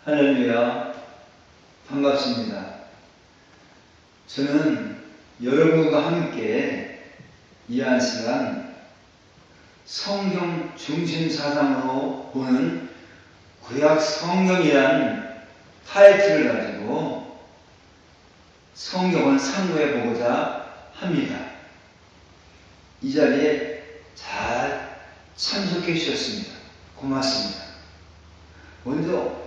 할렐루야, 반갑습니다. 저는 여러분과 함께 이 한 시간 성경 중심 사상으로 보는 구약 성경이란 타이틀을 가지고 성경을 상고해 보고자 합니다. 이 자리에 잘 참석해 주셨습니다. 고맙습니다. 먼저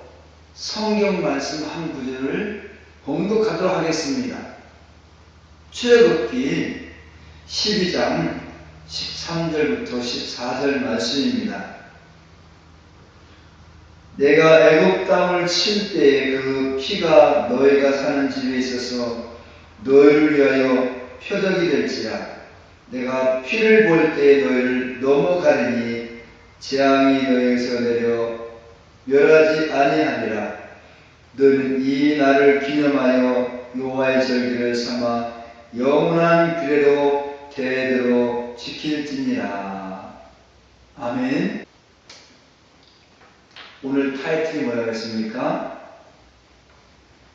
성경 말씀 한 구절을 봉독하도록 하겠습니다. 출애굽기 12장 13절부터 14절 말씀입니다. 내가 애굽 땅을 칠 때에 그 피가 너희가 사는 집에 있어서 너희를 위하여 표적이 될지라. 내가 피를 볼 때에 너희를 넘어가리니 재앙이 너희에게서 내려 멸하지 아니하리라. 너희는 이 날을 기념하여 여호와의 절기를 삼아 영원한 규례로 대대로 지킬지니라. 아멘. 오늘 타이틀이 뭐라고 했습니까?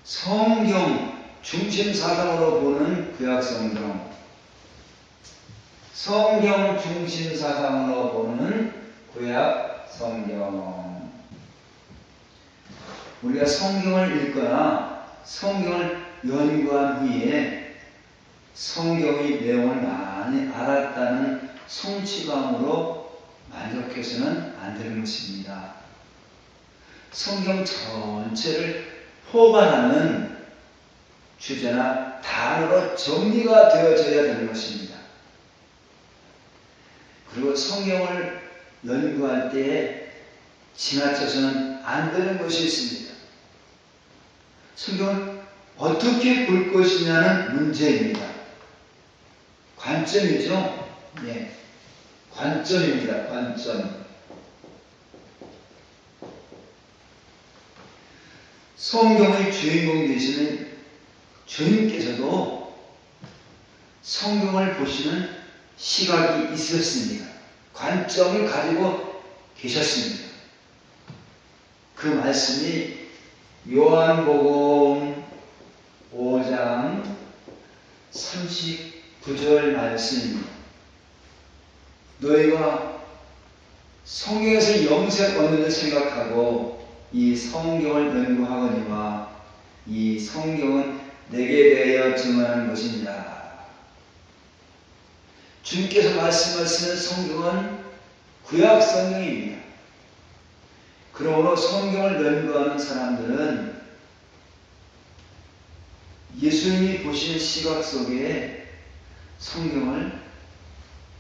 성경 중심 사상으로 보는 구약 성경. 성경 중심 사상으로 보는 구약 성경. 우리가 성경을 읽거나 성경을 연구한 후에 성경의 내용을 많이 알았다는 성취감으로 만족해서는 안 되는 것입니다. 성경 전체를 포괄하는 주제나 단어로 정리가 되어져야 되는 것입니다. 그리고 성경을 연구할 때에 지나쳐서는 안 되는 것이 있습니다. 성경을 어떻게 볼 것이냐는 문제입니다. 관점이죠? 네. 관점입니다. 관점. 성경의 주인공 되시는 주님께서도 성경을 보시는 시각이 있었습니다. 관점을 가지고 계셨습니다. 그 말씀이 요한복음 5장 39절 말씀입니다. 너희가 성경에서 영생 얻는 을 생각하고 이 성경을 연구하거니와 이 성경은 내게 대하여 증언하는 것입니다. 주님께서 말씀하시는 성경은 구약 성경입니다. 그러므로 성경을 연구하는 사람들은 예수님이 보시는 시각 속에 성경을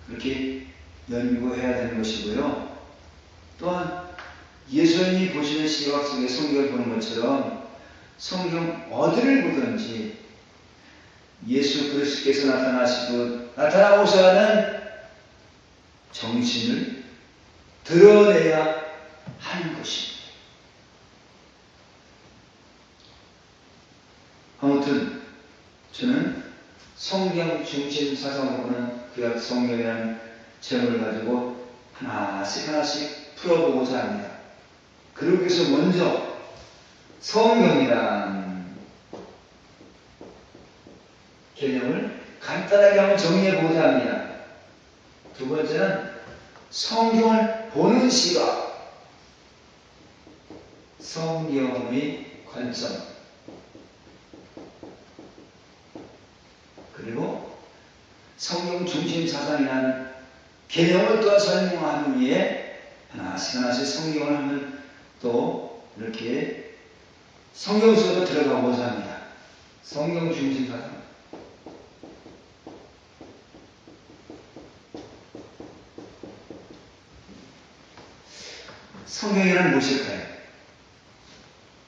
그렇게 연구해야 되는 것이고요. 또한 예수님이 보시는 시각 속에 성경을 보는 것처럼 성경 어디를 보든지 예수 그리스도께서 나타나시고 나타나고자 하는 정신을 드러내야 하는 것입니다. 아무튼 저는 성경 중심 사상으로 보는 구약 성경이라는 제목을 가지고 하나씩 풀어보고자 합니다. 그러기 위해서 먼저 성경이란 개념을 간단하게 한번 정리해보고자 합니다. 두 번째는 성경을 보는 시각, 성경의 관점, 그리고 성경 중심 사상이라는 개념을 또 설명한 후에 하나씩 성경을 하면 또 이렇게 성경 속으로 들어가고자 합니다. 성경 중심 사상. 성경이란 무엇일까요?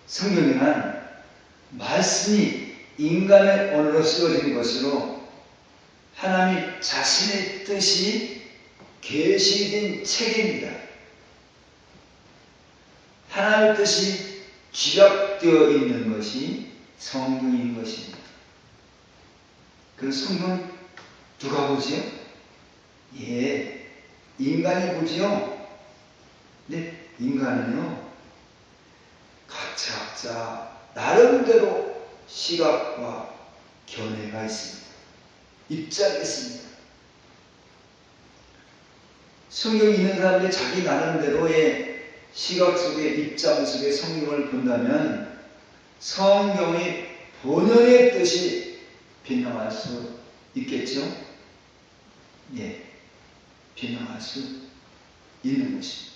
성경이란 말씀이 인간의 언어로 쓰여진 것으로 하나님 자신의 뜻이 계시된 책입니다. 하나님의 뜻이 집약되어 있는 것이 성경인 것입니다. 그 성경 누가 보지요? 예, 인간이 보지요. 근데 인간은요, 각자 나름대로 시각과 견해가 있습니다. 입장이 있습니다. 성경 읽는 사람들이 자기 나름대로의 시각 속에 입장 속에 성경을 본다면 성경의 본연의 뜻이 빗나갈 수 있겠죠? 예, 빗나갈 수 있는 것입니다.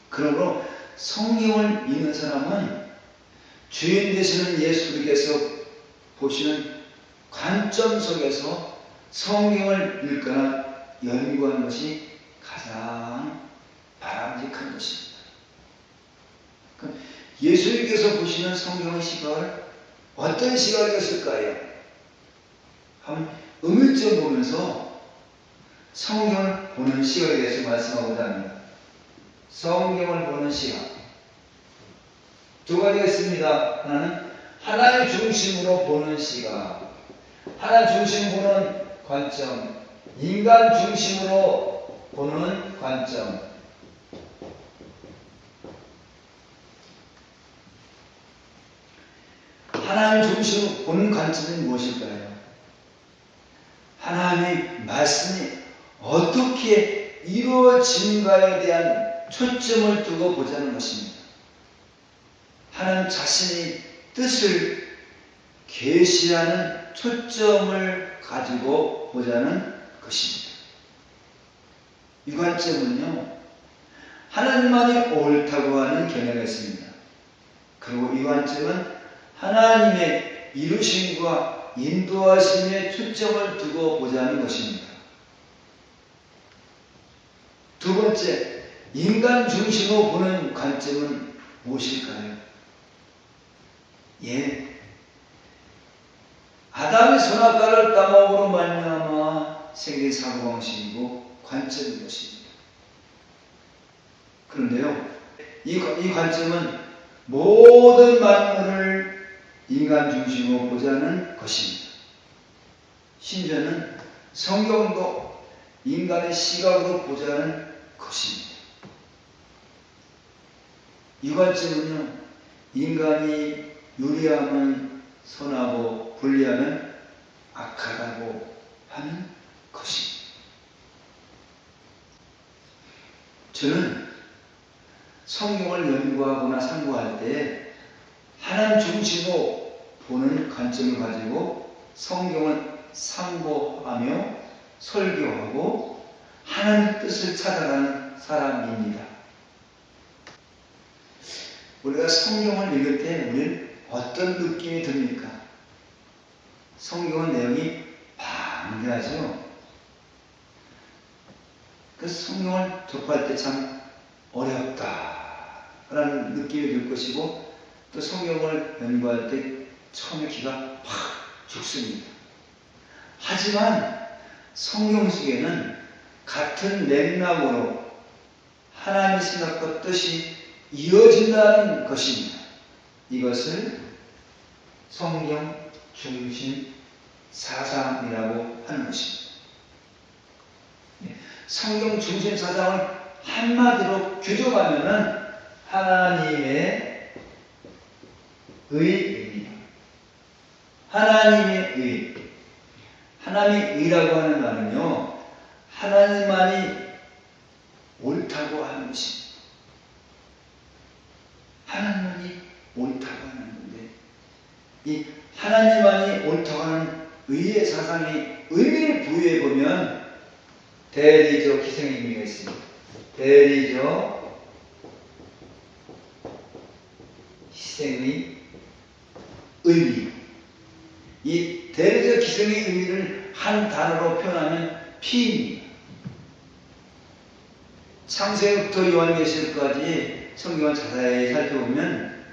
그러므로 성경을 읽는 사람은 주인 되시는 예수님께서 보시는 관점 속에서 성경을 읽거나 연구하는 것이 가장 바람직한 것입니다. 예수님께서 보시는 성경의 시각을 어떤 시각이었을까요? 한번 음일점 보면서 성경을 보는 시각에 대해서 말씀하고자 합니다. 성경을 보는 시각 두 가지가 있습니다. 하나는 하나님 중심으로 보는 시각, 하나님 중심으로 보는 관점, 인간 중심으로 보는 관점. 하나님 중심으로 보는 관점은 무엇일까요? 하나님의 말씀이 어떻게 이루어진가에 대한 초점을 두고 보자는 것입니다. 하나님 자신의 뜻을 계시하는 초점을 가지고 보자는 것입니다. 이 관점은요, 하나님만이 옳다고 하는 견해가 있습니다. 그리고 이 관점은 하나님의 이루심과 인도하심에 초점을 두고 보자는 것입니다. 두 번째, 인간 중심으로 보는 관점은 무엇일까요? 예, 아담의 선악과를 따먹음으로 말미암아 생긴 사고방식이고 관점인 것입니다. 그런데요, 이 관점은 모든 만물을 인간 중심으로 보자는 것입니다. 심지어는 성경도 인간의 시각으로 보자는 것입니다. 이 관점은요, 인간이 유리하면 선하고 불리하면 악하다고 하는 것입니다. 저는 성경을 연구하거나 상고할 때 하나님 중심으로 보는 관점을 가지고 성경을 상고하며 설교하고 하나님의 뜻을 찾아가는 사람입니다. 우리가 성경을 읽을 때 우리는 어떤 느낌이 듭니까? 성경의 내용이 방대하죠. 그 성경을 접할 때 참 어렵다라는 느낌이 들 것이고, 또 성경을 연구할 때 처음에 기가 팍 죽습니다. 하지만 성경 속에는 같은 맥락으로 하나님의 생각과 뜻이 이어진다는 것입니다. 이것을 성경 중심 사상이라고 하는 것입니다. 성경 중심 사상을 한마디로 규정하면은 하나님의 의입니다. 하나님의 의. 하나님의 의라고 하는 말은요, 하나님만이 옳다고 하는 것입니다. 하나님만이 옳다고 하는 건데, 이 하나님만이 옳다고 하는 의의 사상의 의미를 부여해 보면 대리적 희생의 의미가 있습니다. 대리적 희생의 의미. 이 대리적 희생의 의미를 한 단어로 표현하면 피입니다. 창세부터 요한계시록까지 성경을 자세히 살펴보면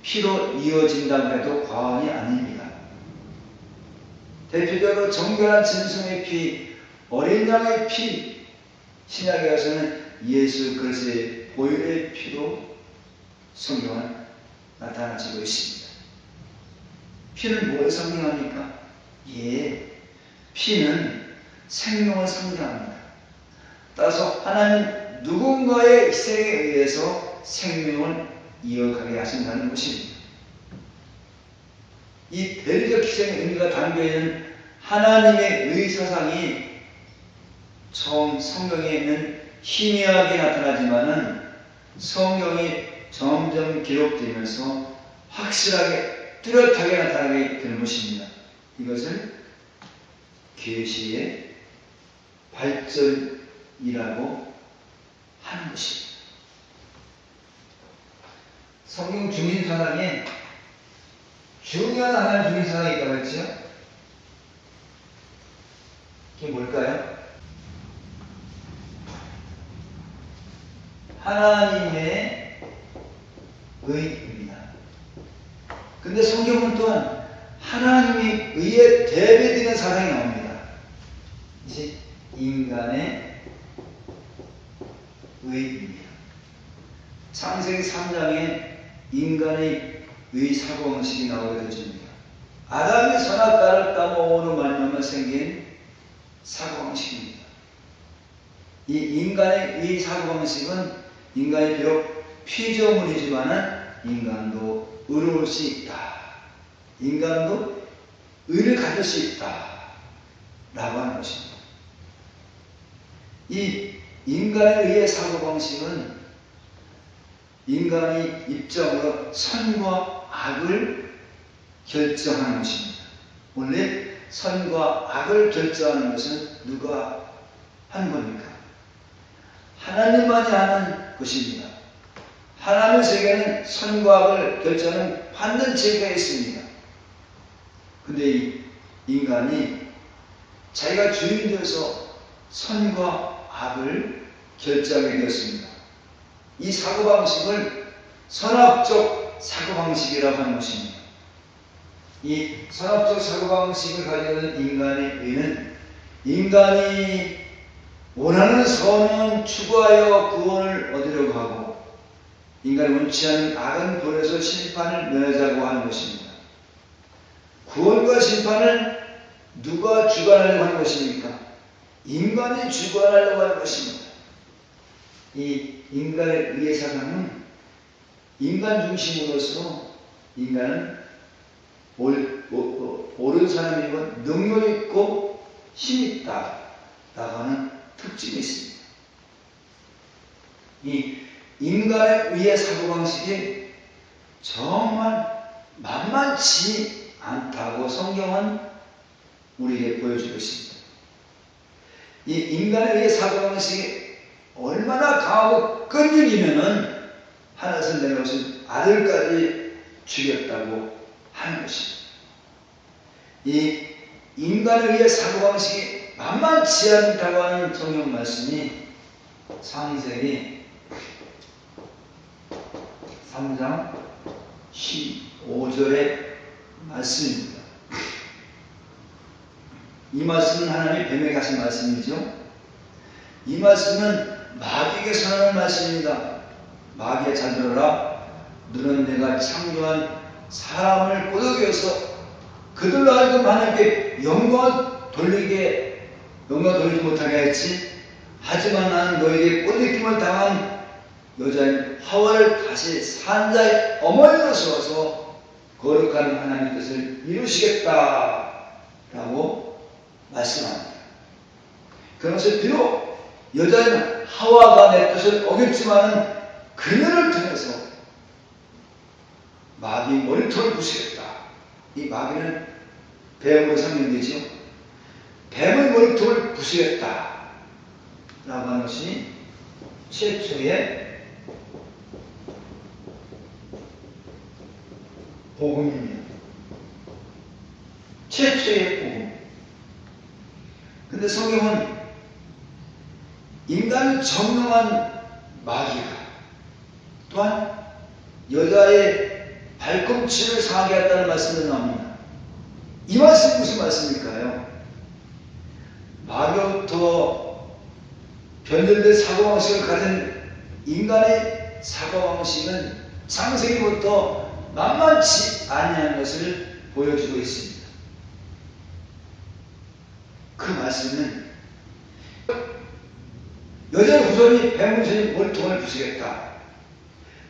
피로 이어진다고 해도 과언이 아닙니다. 대표적으로 정결한 짐승의 피, 어린 양의 피, 신약에 가서는 예수 그리스도의 보혈의 피로 성경은 나타나지고 있습니다. 피는 뭘 상징합니까? 예, 피는 생명을 상징합니다. 따라서 하나님 누군가의 희생에 의해서 생명을 이어가게 하신다는 것입니다. 이 대리적 희생의 의미가 담겨있는 하나님의 의사상이 처음 성경에는 희미하게 나타나지만은 성경이 점점 기록되면서 확실하게 뚜렷하게 나타나게 되는 것입니다. 이것을 계시의 발전이라고 하는 것입니다. 성경 중심사상에 중요한 하나의 중심사상이 있다고 했죠? 그게 뭘까요? 하나님의 의입니다. 근데 성경은 또한 하나님의 의에 대비되는 사상이 나옵니다. 이제 인간의 의입니다. 창세기 3장에 인간의 의 사고방식이 나오게 되어집니다. 아담이 선악과를 따먹음으로 말미암아 생긴 사고방식입니다. 이 인간의 의 사고방식은 인간이 비록 피조물이지만은 인간도 의로울 수 있다. 인간도 의를 가질 수 있다. 라고 하는 것입니다. 이 인간의 의의 사고방식은 인간의 입장으로 선과 악을 결정하는 것입니다. 원래 선과 악을 결정하는 것은 누가 하는 겁니까? 하나님만이 하는 것입니다. 하나님의 세계는 선과 악을 결정하는 판단체가 있습니다. 근데 이 인간이 자기가 주인 되어서 선과 악을 결정하게 되었습니다. 이 사고방식을 선악적 사고방식이라고 하는 것입니다. 이 선악적 사고방식을 가지고 있는 인간의 의는 인간이 원하는 선은 추구하여 구원을 얻으려고 하고 인간이 원치 않는 악은 벌에서 심판을 면하자고 하는 것입니다. 구원과 심판을 누가 주관하려고 하는 것입니까? 인간이 주관하려고 하는 것입니다. 이 인간의 의의 사상은 인간 중심으로서 인간은 옳은 사람이고 능력 있고 힘 있다 라고 하는 특징이 있습니다. 이 인간의 의의 사고방식이 정말 만만치 않다고 성경은 우리에게 보여주고 있습니다. 이 인간의 의의 사고방식이 얼마나 강하고 끈질기면은 하나님을 내려오신 아들까지 죽였다고 하는 것입니다. 이 인간에 의해 사고방식이 만만치 않다고 하는 성경 말씀이 창세기 3장 15절의 말씀입니다. 이 말씀은 하나님이 뱀에게 하신 말씀이죠. 이 말씀은 마귀에게 선언하는 말씀입니다. 마귀야 잘 들어라. 너는 내가 창조한 사람을 꼬드겨서 그들로 하여금 하나님께 영광을 돌리지 못하게 했지. 하지만 나는 너에게 꼬드김을 당한 여자인 하와를 다시 산자의 어머니로 세워서 거룩한 하나님의 뜻을 이루시겠다 라고 말씀합니다. 그것을 비록 여자인 하와가 내 뜻을 어겼지만 그녀를 통해서 마귀 머리털을 부수겠다. 이 마귀는 뱀으로 상징되죠. 뱀의 머리털을 부수겠다 라고 하는 것이 최초의 복음입니다. 최초의 복음. 근데 성경은 인간을 점령한 마귀가 또한 여자의 발꿈치를 상하게 했다는 말씀이 나옵니다. 이 말씀이 무슨 말씀일까요? 마귀로부터 변절된 사고방식을 가진 인간의 사고방식은 창세기부터 만만치 아니한 것을 보여주고 있습니다. 그 말씀은 여자의 후손이 뱀의 후손이 몰통을 부수겠다.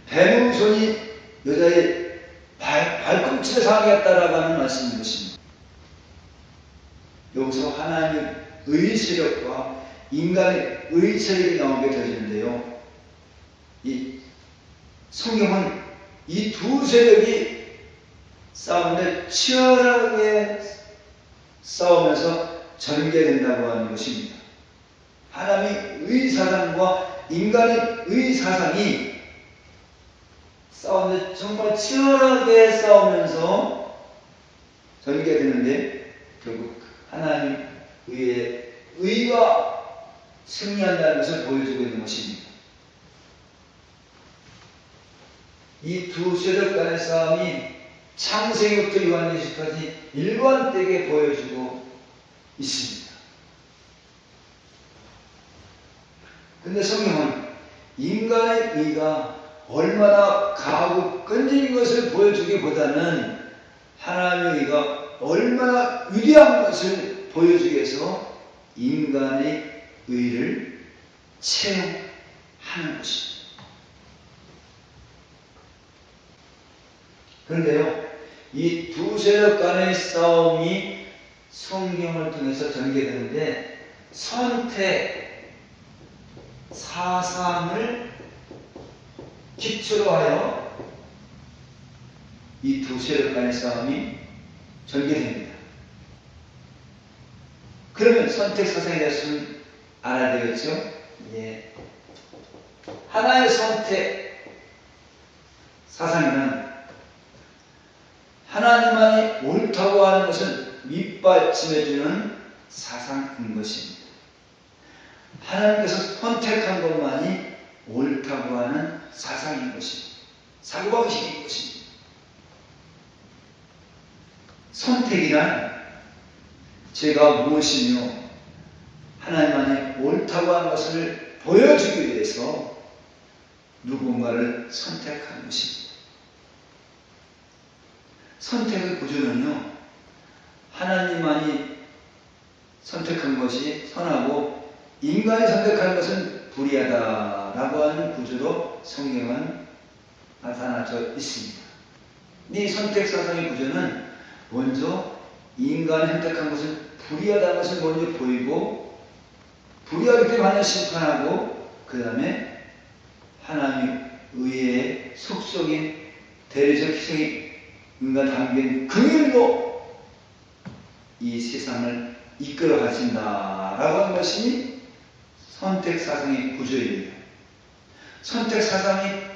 뱀의 후손이 여자의 발꿈치를 상하겠다라고 하는 말씀인 것입니다. 여기서 하나님의 의세력과 인간의 의세력이 나오게 되어지는데요. 이 성경은 이 두 세력이 싸우는데 치열하게 싸우면서 전개된다고 하는 것입니다. 하나님의 의사상과 인간의 의사상이 싸우는데 정말 치열하게 싸우면서 전개되는데 결국 하나님의 의가 승리한다는 것을 보여주고 있는 것입니다. 이 두 세력 간의 싸움이 창세기부터 요한계시까지 일관되게 보여주고 있습니다. 근데 성경은 인간의 의가 얼마나 강하고 끈질긴 것을 보여주기보다는 하나님의 의가 얼마나 위대한 것을 보여주기 위해서 인간의 의를 채용하는 것입니다. 그런데요, 이 두 세력 간의 싸움이 성경을 통해서 전개되는데 선택, 사상을 기초로 하여 이 두 세력 간의 싸움이 전개됩니다. 그러면 선택 사상에 대해서는 알아야 되겠죠? 예. 하나의 선택 사상이란 하나님만이 옳다고 하는 것을 밑받침해주는 사상인 것입니다. 하나님께서 선택한 것만이 옳다고 하는 사상인 것입니다. 사고방식인 것입니다. 선택이란 제가 무엇이며 하나님만이 옳다고 하는 것을 보여주기 위해서 누군가를 선택하는 것입니다. 선택의 구조는요, 하나님만이 선택한 것이 선하고 인간이 선택한 것은 불의하다라고 하는 구조로 성경은 나타나져 있습니다. 이 선택 사상의 구조는 먼저 인간이 선택한 것은 불의하다는 것을 먼저 보이고 불의하기 때문에 하나님 심판하고 그 다음에 하나님 의의 속속인 대리적 희생이 인간 담긴 긍휼로 이 세상을 이끌어 가신다라고 하는 것이 선택 사상의 구조입니다. 선택 사상의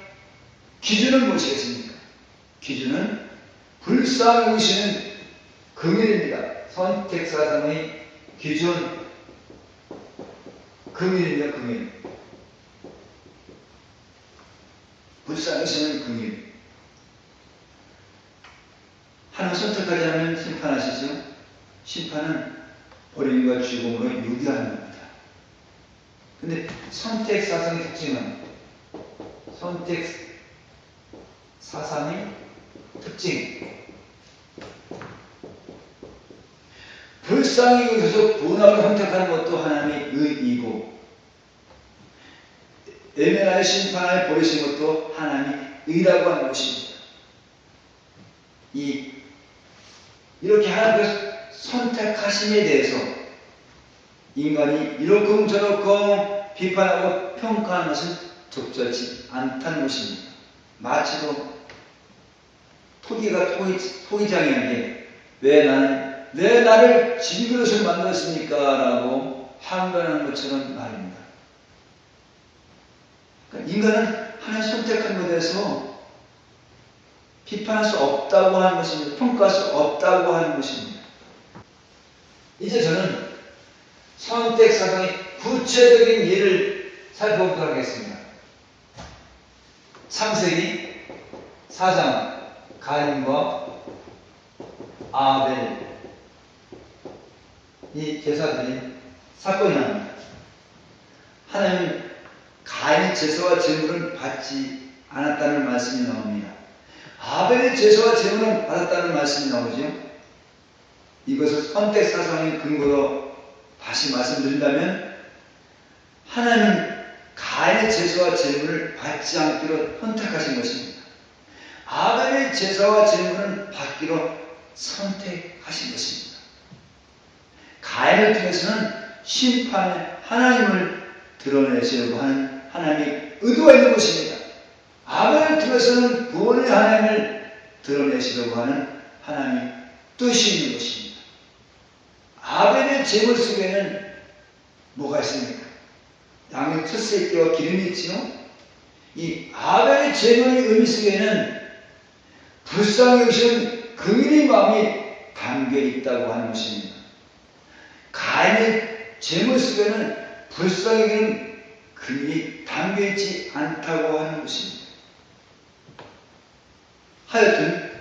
기준은 무엇이겠습니까? 기준은 불쌍히 여기시는 긍휼입니다. 선택 사상의 기준 긍휼입니다. 긍휼. 불쌍히 여기시는 긍휼. 하나님 선택하지 않으면 심판하시죠. 심판은 버림과 죽음으로 유기하는 겁니다. 근데 선택 사상의 특징은 선택 사상의 특징 불쌍히 여기서 분함을 선택하는 것도 하나님의 의이고 애매하게 심판하여 버리신 것도 하나님의 의라고 하는 것입니다. 이렇게 하나님께서 선택하심에 대해서 인간이 이렇고 저렇고 비판하고 평가하는 것은 적절치 않다는 것입니다. 마치도 토기가 토기장에게 왜 나를 질그릇을 만들었습니까? 라고 항변하는 것처럼 말입니다. 그러니까 인간은 하나님 선택한 것에 대해서 비판할 수 없다고 하는 것입니다. 평가할 수 없다고 하는 것입니다. 이제 저는 선택 사상의 구체적인 예를 살펴보도록 하겠습니다. 창세기 4장 가인과 아벨 이 제사들이 사건이 납니다. 하나님은 가인의 제사와 제물은 받지 않았다는 말씀이 나옵니다. 아벨의 제사와 제물은 받았다는 말씀이 나오죠. 이것을 선택 사상의 근거로 다시 말씀드린다면 하나님은 가인의 제사와 제물을 받지 않기로 선택하신 것입니다. 아벨의 제사와 제물은 받기로 선택하신 것입니다. 가인을 통해서는 심판의 하나님을 드러내시려고 하는 하나님의 의도가 있는 것입니다. 아벨을 통해서는 구원의 하나님을 드러내시려고 하는 하나님의 뜻이 있는 것입니다. 아벨의 제물 속에는 뭐가 있습니까? 양의 첫 새끼와 기름이 있지요. 이 아벨의 제물의 의미 속에는 불쌍히 여기시는 긍휼의 마음이 담겨 있다고 하는 것입니다. 가인의 제물 속에는 불쌍히 여기는 긍휼이 담겨 있지 않다고 하는 것입니다. 하여튼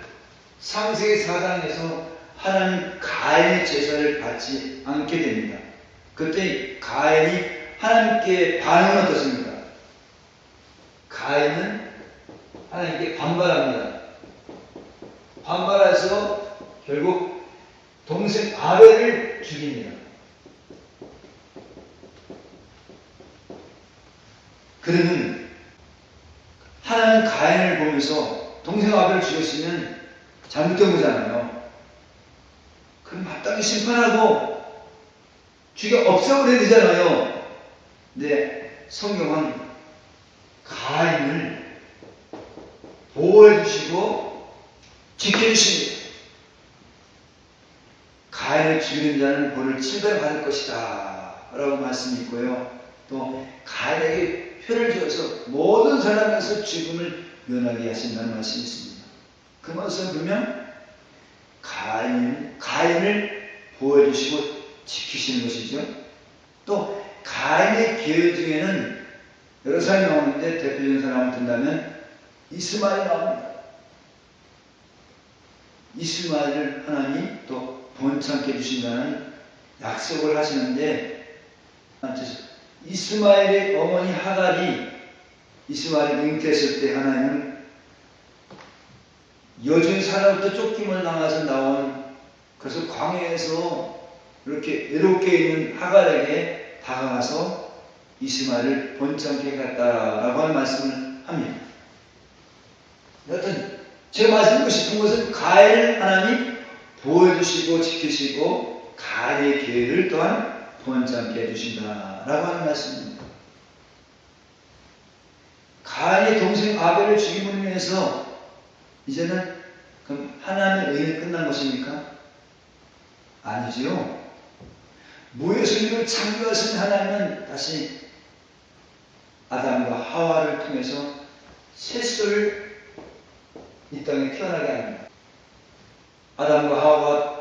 창세기 4장에서 하나님 가인의 제사를 받지 않게 됩니다. 그때 가인이 하나님께 반응은 어떻습니까? 가인은 하나님께 반발합니다. 반발해서 결국 동생 아벨을 죽입니다. 그러면 하나님 가인을 보면서 동생 아벨을 죽였으면 잘못된 거잖아요. 그럼 마땅히 심판하고 죽여 없애버려야 되잖아요. 근데 성경은 가인을 보호해 주시고 지켜주십니다. 가인을 죽이는 자는 벌을 7배 받을 것이다 라고 말씀이 있고요. 또 가인에게 표를 주어서 모든 사람에서 죽음을 면하게 하신다는 말씀이 있습니다. 그 말씀은 분명 가인을 보호해 주시고 지키시는 것이죠. 또 가인의 계열 중에는 여러 사람이 나오는데 대표적인 사람을 든다면 이스마엘이 나옵니다. 이스마엘을 하나님이 또 번창케 해주신다는 약속을 하시는데 이스마엘의 어머니 하갈이 이스마엘이 잉태했을 때 하나님은 여주인 사람부터 쫓김을 당해서 나온 그래서 광야에서 이렇게 외롭게 있는 하갈에게 다가가서 이스마엘을 번창케 했다라고 하는 말씀을 합니다. 여하튼 제가 말씀드리고 싶은 것은 가인을 하나님 보호해주시고 지키시고 가인의 기회를 또한 번창케 해주신다라고 하는 말씀입니다. 가인의 동생 아벨을 죽임으로 인해서 이제는 그럼 하나님의 의는 끝난 것입니까? 아니지요. 무에서리를 창조하신 하나님은 다시 아담과 하와를 통해서 셋을 이 땅에 태어나게 합니다. 아담과 하와가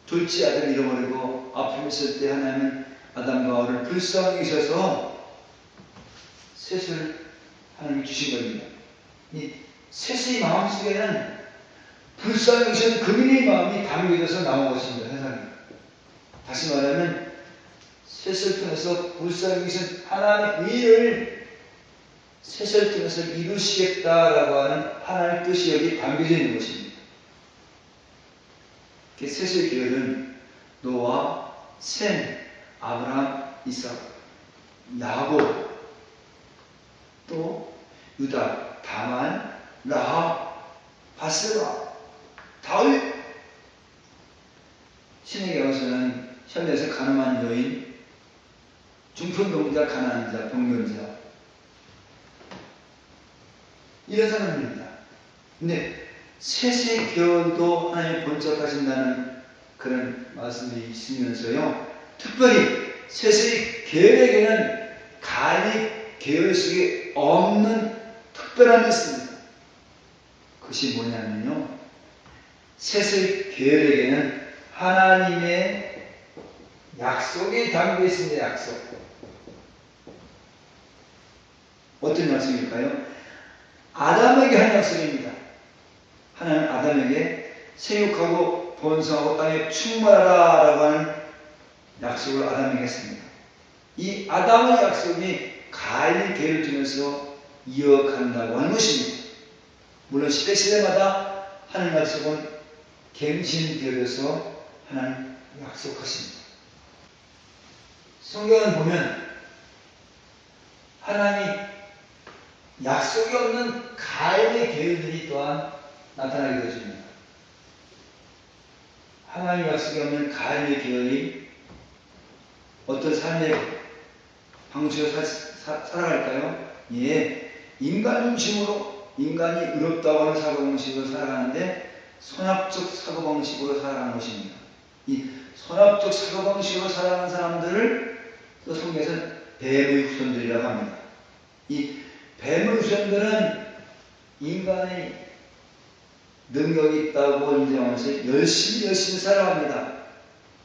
둘째 아들을 잃어버리고 아픔이 있을 때 하나님은 아담과 하와를 불쌍히 여기셔서 셋을 하나님이 주신 겁니다. 이 셋의 마음속에는 불쌍히 여기시는 긍휼의 마음이 담겨져서 나온 것입니다. 세상에. 다시 말하면 셋을 통해서 불쌍히 여기신 하나님의 의를 셋을 통해서 이루시겠다라고 하는 하나님의 뜻이 여기 담겨져 있는 것입니다. 셋의 계열은 노아, 셈, 아브라함, 이삭, 야곱, 또 유다, 다만, 라합, 바세바, 다윗. 신에게 와서는 현대에서 가늠한 여인, 중풍병자, 가난자, 병변자 이런 사람입니다. 근데 셋의 계열도 하나님 번쩍하신다는 그런 말씀이 있으면서요. 특별히 셋의 계열에게는 가인의 계열 속에 없는 특별함이 있습니다. 그것이 뭐냐면요. 셋의 계열에게는 하나님의 약속이 담겨 있습니다. 약속. 어떤 약속일까요? 아담에게 한 약속입니다. 하나님 아담에게 생육하고 번성하고 땅에 충만하라 라고 하는 약속을 아담에게 했습니다. 이 아담의 약속이 가인의 계를 통해서 이어간다고 하는 것입니다. 물론 시대마다 하나님 약속은 갱신되어서 하나님 약속하십니다. 성경을 보면 하나님이 약속이 없는 가인의 계율들이 또한 나타나게 되어집니다. 하나님 약속이 없는 가인의 계율이 어떤 삶의 방식으로 살아갈까요? 예, 인간 중심으로 인간이 의롭다고 하는 사고방식으로 살아가는데 선합적 사고방식으로 살아가는 것입니다. 이 선합적 사고방식으로 살아가는 사람들을 또 성경에서는 뱀의 후손들이라고 합니다. 이 뱀의 후손들은 인간의 능력이 있다고 인정하면서 열심히 살아갑니다.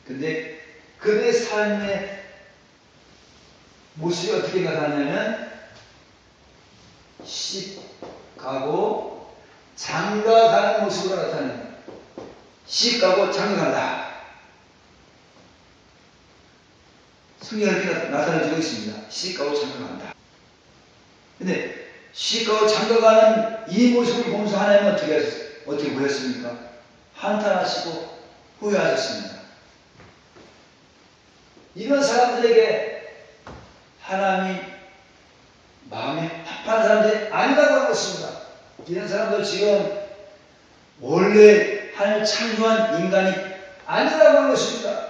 근데 그들의 삶의 모습이 어떻게 나타나냐면 시집가고 장가가는 모습으로 나타납니다. 시집가고 장가간다. 성경에 이렇게 나타내주고 있습니다. 시집가고 장가간다. 근데 시집가고 장가가는 이 모습을 보면서 하나님은 어떻게 보였습니까? 한탄하시고 후회하셨습니다. 이런 사람들에게 하나님이 마음에 합한 사람들이 아니라고 하는 것입니다. 이런 사람들 지금 원래 하나님 창조한 인간이 아니라고 하는 것입니다.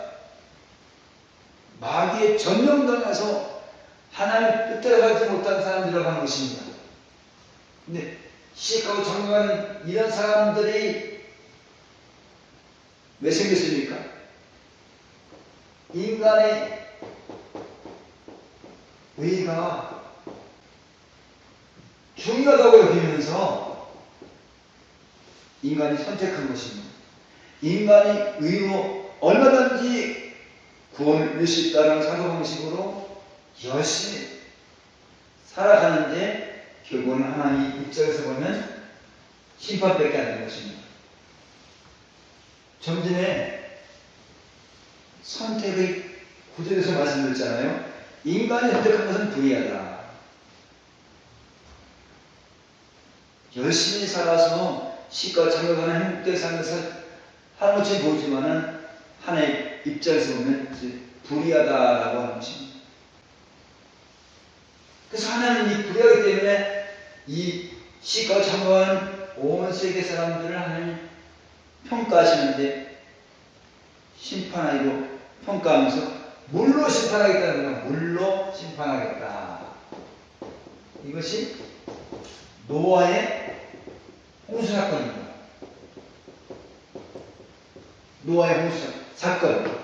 마귀에 점령당해서 하나님 뜻대로 가지 못한 사람들이라고 하는 것입니다. 근데 시집가고 장가가는 이런 사람들이 왜 생겼습니까? 인간의 의가 중요하다고 여기면서 인간이 선택한 것입니다. 인간이 의로 얼마든지 구원을 얻을 수 있다는 사고방식으로 열심히 살아가는데 결국은 하나님 입장에서 보면 심판밖에 안 되는 것입니다. 좀 전에 선택의 구절에서 말씀드렸잖아요. 인간이 선택한 것은 불의하다. 열심히 살아서 시집가고 장가가는 행복되게 살면서 하는 것처럼 보이지만은 하나의 입장에서 보면 불의하다라고 하는 것입니다. 그래서 하나님이 불의하기 때문에 이 시집가고 장가가는 온 세계 사람들을 하나님 평가하시는데 심판하기로 평가하면서 물로 심판하겠다는 거예요. 물로 심판하겠다. 이것이 노아의 홍수 사건입니다. 노아의 홍수 사건.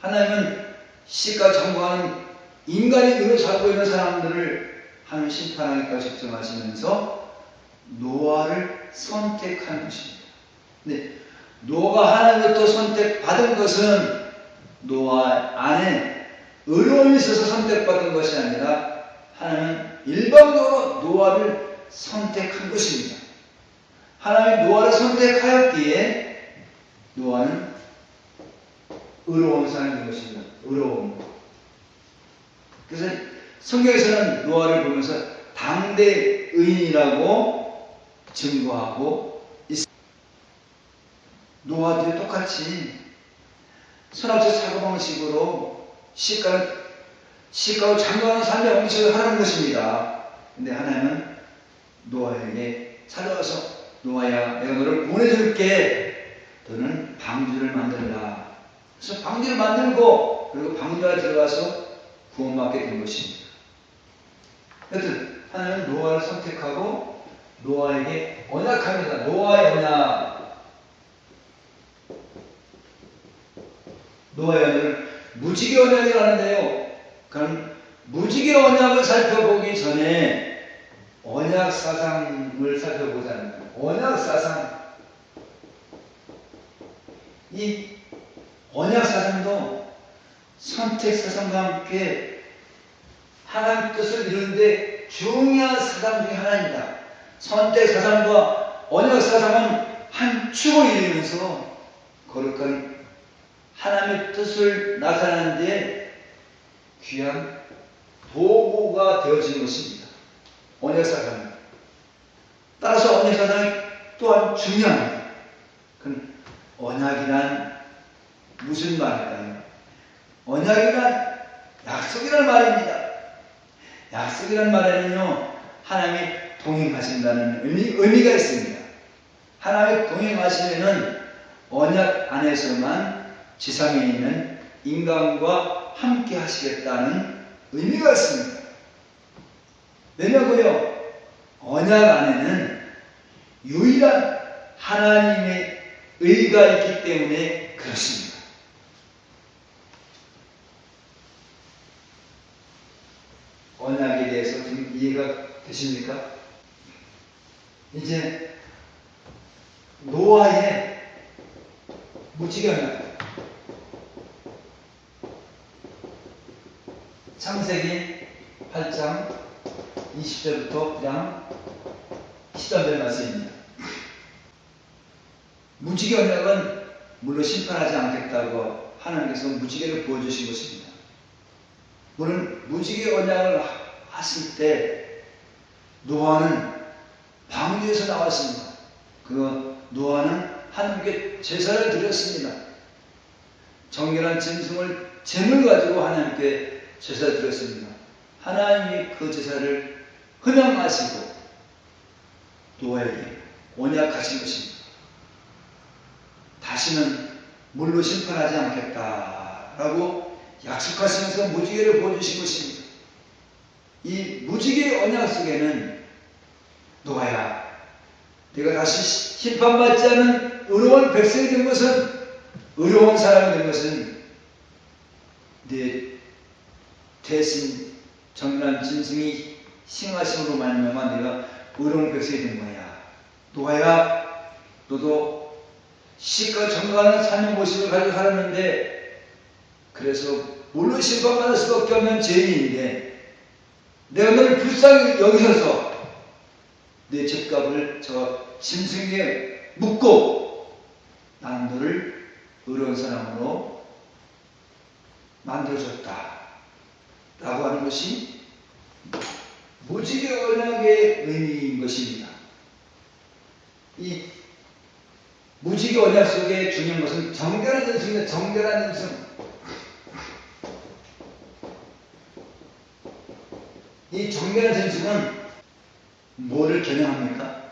하나님은 시집가고 장가가는 인간이 의로 살고 있는 사람들을 하나님 심판하겠다고 작정하시면서 노아를 선택한 것입니다. 네. 노아가 하나님으로부터 선택받은 것은 노아 안에 의로움이 있어서 선택받은 것이 아니라 하나님은 일방적으로 노아를 선택한 것입니다. 하나님이 노아를 선택하였기에 노아는 의로운 사람인 것입니다. 의로움. 그래서 성경에서는 노아를 보면서 당대 의인이라고 증거하고 있습니다. 노아도 똑같이 선악적 사고방식으로 시집가고 장가가는 삶의 방식을 하는 것입니다. 근데 하나님은 노아에게 찾아와서 노아야, 내가 너를 보내줄게. 너는 방주를 만들라. 그래서 방주를 만들고 그리고 방주에 들어가서 구원받게 된 것입니다. 여튼 하나님은 노아를 선택하고 노아에게 언약합니다. 노아의 언약. 노아의 언약을 무지개 언약이라고 하는데요. 그럼 무지개 언약을 살펴보기 전에 언약 사상을 살펴보자는 거예요. 언약 사상. 이 언약 사상도 선택 사상과 함께 하나님 뜻을 이루는데 중요한 사상 중에 하나입니다. 선택 사상과 언약 사상은 한 축을 이루면서 거룩한 하나님의 뜻을 나타내는 데 귀한 도구가 되어지는 것입니다. 언약 사상은. 따라서 언약 사상이 또한 중요합니다. 그럼 언약이란 무슨 말일까요? 언약이란 약속이라는 말입니다. 약속이란 말에는요, 하나님이 동행하신다는 의미가 있습니다. 하나님이 동행하시면은 언약 안에서만 지상에 있는 인간과 함께 하시겠다는 의미가 있습니다. 왜냐고요? 언약 안에는 유일한 하나님의 의가 있기 때문에 그렇습니다. 언약에 대해서 좀 이해가 되십니까? 이제 노아의 무지개 언약, 창세기 8장 20절부터 그냥 13절 말씀입니다. 무지개 언약은 물론 심판하지 않겠다고 하나님께서 무지개를 보여주신 것입니다. 물론 무지개 언약을 하실 때 노아는 방주에서 나왔습니다. 그 노아는 하나님께 제사를 드렸습니다. 정결한 짐승을 제물 가지고 하나님께 제사를 드렸습니다. 하나님이 그 제사를 흠양하시고 노아에게 언약하신 것입니다. 다시는 물로 심판하지 않겠다라고 약속하시면서 무지개를 보여주신 것입니다. 이 무지개 언약 속에는 노아야, 네가 다시 심판받지 않은 의로운 백성이 된 것은, 의로운 사람이 된 것은 네 대신 정결한 짐승이 싱하심으로 말미암아 네가 의로운 백성이 된 거야. 노아야, 너도 시가 정가하는 삶의 모습을 가지고 살았는데, 그래서 물로 심판받을 수밖에 없는 죄인인데 내가 너를 불쌍히 여기서서 내 죄값을 저 짐승에 묻고 나는 너를 의로운 사람으로 만들어줬다 라고 하는 것이 무지개 언약의 의미인 것입니다. 이 무지개 언약 속에 중요한 것은 정결한 짐승입니다. 정결한 짐승. 이 정결한 짐승은 뭐를 겨냥합니까?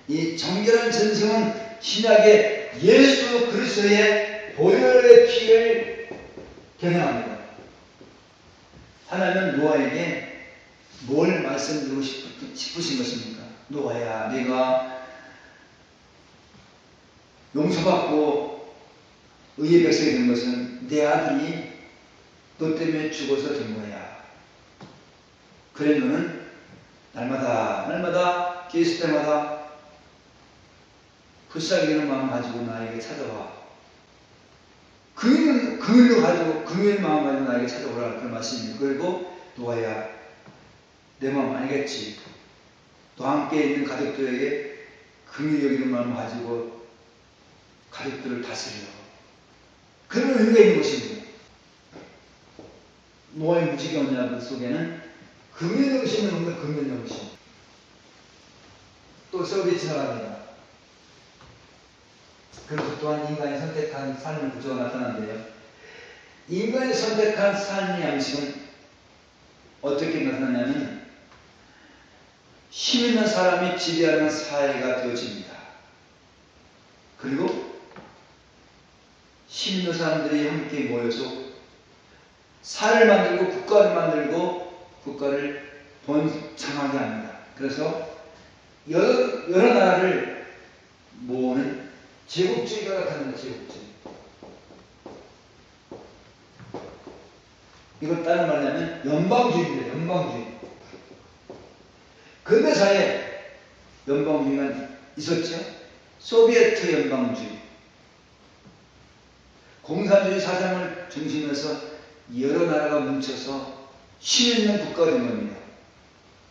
이 정결한 짐승은 신약의 예수 그리스도의 보혈의 피를 겨냥합니다. 하나님은 노아에게 뭘 말씀드리고 싶으신 것입니까? 노아야, 네가 용서받고 의의 백성이 된 것은 내 아들이 너 때문에 죽어서 된 거야. 그래 너는 날마다 기수 때마다 불쌍히 여기는 마음 가지고 나에게 찾아와. 긍휼로 가지고 긍휼 마음 가지고 나에게 찾아오라 그런 말씀입니다. 그리고 노아야, 내 마음 알겠지? 너와 함께 있는 가족들에게 긍휼히 여기는 마음 가지고 가족들을 다스려. 그런 의미가 있는 것입니다. 노아의 무지개 언약 속에는 긍휼 정신이 없는 긍휼 정신. 또 세월이 지나갑니다. 그리고 또한 인간이 선택한 삶의 구조가 나타나는데요. 인간이 선택한 삶의 양식은 어떻게 나타나냐면 힘 있는 사람이 지배하는 사회가 되어집니다. 그리고 힘 있는 사람들이 함께 모여서 사회를 만들고 국가를 만들고 국가를 번창하게 합니다. 그래서 여러 나라를 모으는 제국주의가 나타납니다. 제국주의. 이걸 다른 말로 하면 연방주의입니다. 연방주의. 근대사에 연방주의가 있었죠. 소비에트 연방주의. 공산주의 사상을 중심으로 해서 여러 나라가 뭉쳐서 힘 있는 국가가 된 겁니다.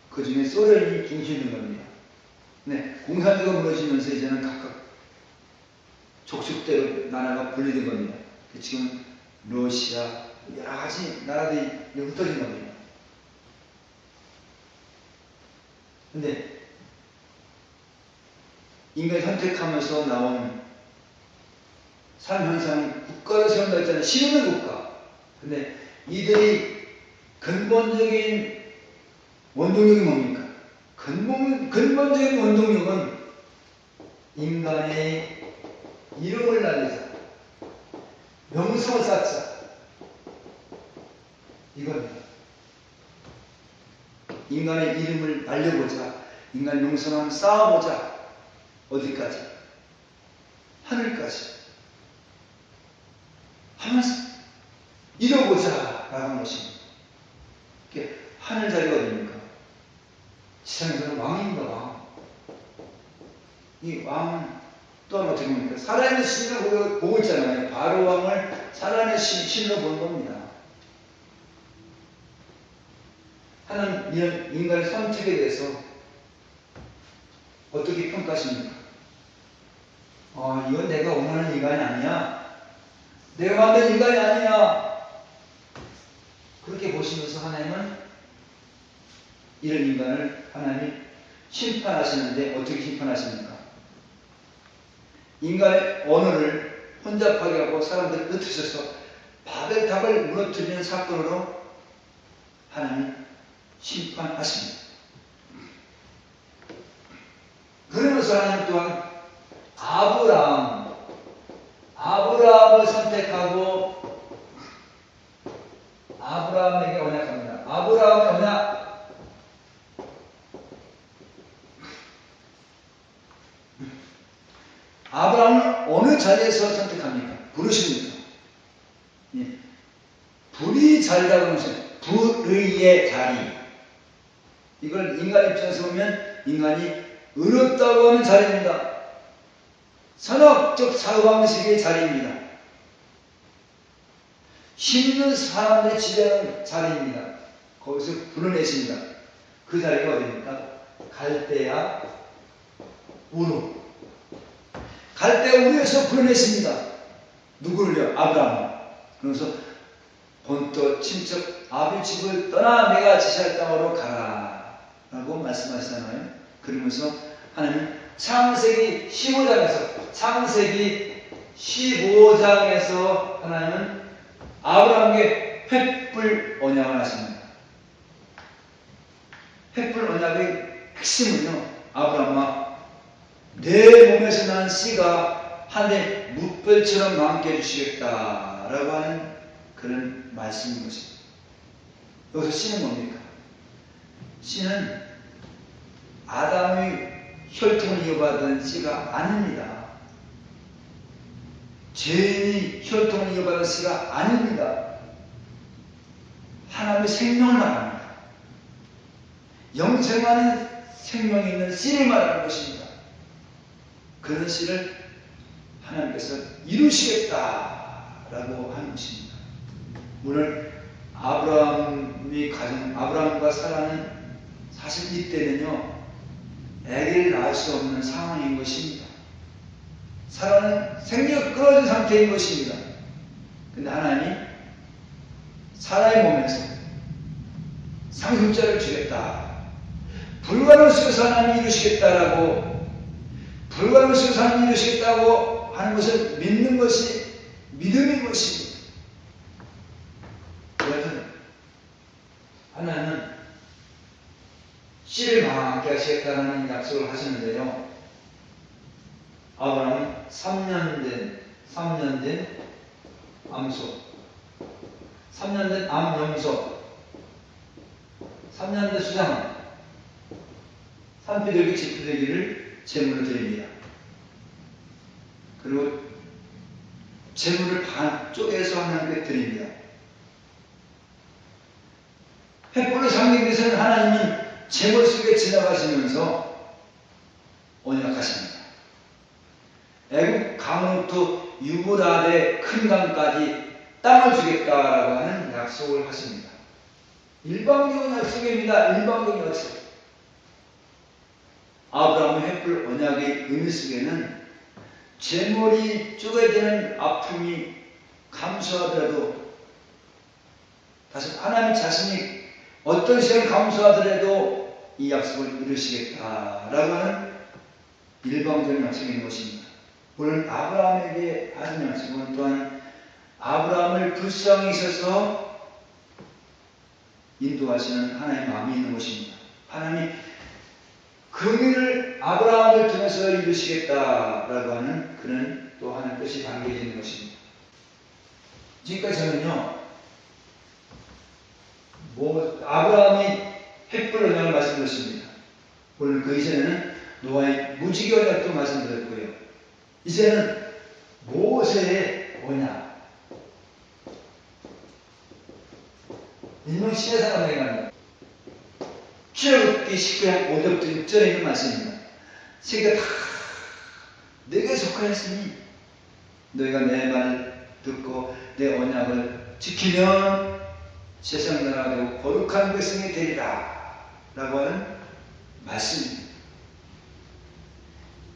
그 중에 소련이 중심이 된 겁니다. 네, 공산주의가 무너지면서 이제는 각각 족속대로 나라가 분리된 겁니다. 지금 러시아, 여러 가지 나라들이 흩어진 겁니다. 근데 인간이 선택하면서 나온 삶 현상은 국가를 세운다 했잖아요. 힘있는 국가. 근데 이들이 근본적인 원동력이 뭡니까? 근본적인 원동력은 인간의 이름을 날리자, 명성을 쌓자, 이겁니다. 인간의 이름을 날려보자, 인간의 명성을 한번 쌓아보자. 어디까지? 하늘까지 하면서 이뤄보자 라고 하는 것입니다. 하늘 자리가 어디입니까? 지상에서는 왕입니다. 왕. 이 왕은 또 한번 어떻게 봅니까? 살아있는 신을 보고 있잖아요. 바로 왕을 살아있는 신으로 보는 겁니다. 하나님 이런 인간의 선택에 대해서 어떻게 평가하십니까? 이건 내가 원하는 인간이 아니야. 내가 만든 인간이 아니야. 그렇게 보시면서 하나님은 이런 인간을 하나님이 심판하시는데 어떻게 심판하십니까? 인간의 언어를 혼잡하게 하고 사람들을 흩으셔서 바벨탑을 무너뜨리는 사건으로 하나님이 심판하십니다. 그러면서 하나님 또한 아브라함을 선택하고 아브라함에게 언약합니다. 아브라함의 언약. 아브라함을 어느 자리에서 선택합니까? 부르십니까? 예. 불이 자리라고 하는 것은 불의의 자리. 이걸 인간 입장에서 보면 인간이 의롭다고 하는 자리입니다. 선악적 사고방식의 자리입니다. 힘있는 사람들이 지배하는 자리입니다. 거기서 불러내십니다. 그 자리가 어디입니까? 갈대아 우르. 갈대아 우르에서 불러내십니다. 누구를요? 아브라함. 그래서 본토 친척 아비 집을 떠나 내가 지시할 땅으로 가라 라고 말씀하시잖아요. 그러면서 하나님 창세기 15장에서 하나님은 아브라함에게 횃불 언약을 하십니다. 횃불 언약의 핵심은요, 아브라함아, 내 몸에서 난 씨가 하늘의 뭇별처럼 많게 해주시겠다 라고 하는 그런 말씀인 것입니다. 여기서 씨는 뭡니까? 씨는 아담의 혈통을 이어받은 씨가 아닙니다. 죄인이 혈통을 이어받은 씨가 아닙니다. 하나님의 생명을 말합니다. 영생하는 생명이 있는 씨를 말하는 것입니다. 그런 씨를 하나님께서 이루시겠다라고 하는 것입니다. 오늘 아브라함과 사라는 사실 이때는요, 아기를 낳을 수 없는 상황인 것입니다. 사라는 생리가 끊어진 상태인 것입니다. 근데 하나님이 사라의 몸에서 상속자를 주겠다. 불가능을 속에서 하나님이 이루시겠다라고, 불가능을 속에서 하나님이 이루시겠다고 하는 것을 믿는 것이 믿음인 것입니다. 여러분, 하나님은 씨를 많게 하시겠다는 약속을 하셨는데요. 아브라함은 3년 된 암소, 3년 된 암염소, 3년 된 수장, 산비둘기, 지푸들기를 제물로 드립니다. 그리고 제물을 반 쪼개서 하나님께 드립니다. 횃불로 삼기 위해서는 하나님은 제물 속에 지나가시면서 언약하십니다. 애국 강원부터 유브라데 큰 강까지 땅을 주겠다라고 하는 약속을 하십니다. 일방적인 약속입니다. 일방적인 약속. 아브라함의 횃불 언약의 의미 속에는 제물이 쪼개지는 아픔이 감수하더라도, 다시 하나님 자신이 어떤 시간을 감수하더라도 이 약속을 이루시겠다라고 하는 일방적인 약속이 있는 것입니다. 오늘 아브라함에게 하는 약속은 또한 아브라함을 불쌍히 있어서 인도하시는 하나님의 마음이 있는 것입니다. 하나님이 긍휼을 아브라함을 통해서 이루시겠다라고 하는 그런 또 하나의 뜻이 담겨져 있는 것입니다. 지금까지 저는요, 아브라함이 횃불 언약을 말씀드렸습니다. 오늘 그 이전에는 노아의 무지개 언약도 말씀드렸고요. 이제는 모세의 언약. 일명 신해상 언약이라는 출애굽기 19장 5절부터 6절에 있는 말씀입니다. 세계가 다 내게 속하였으니 너희가 내 말을 듣고 내 언약을 지키면 세상 나라가 되고 거룩한 백성이 되리라 라고 하는 말씀입니다.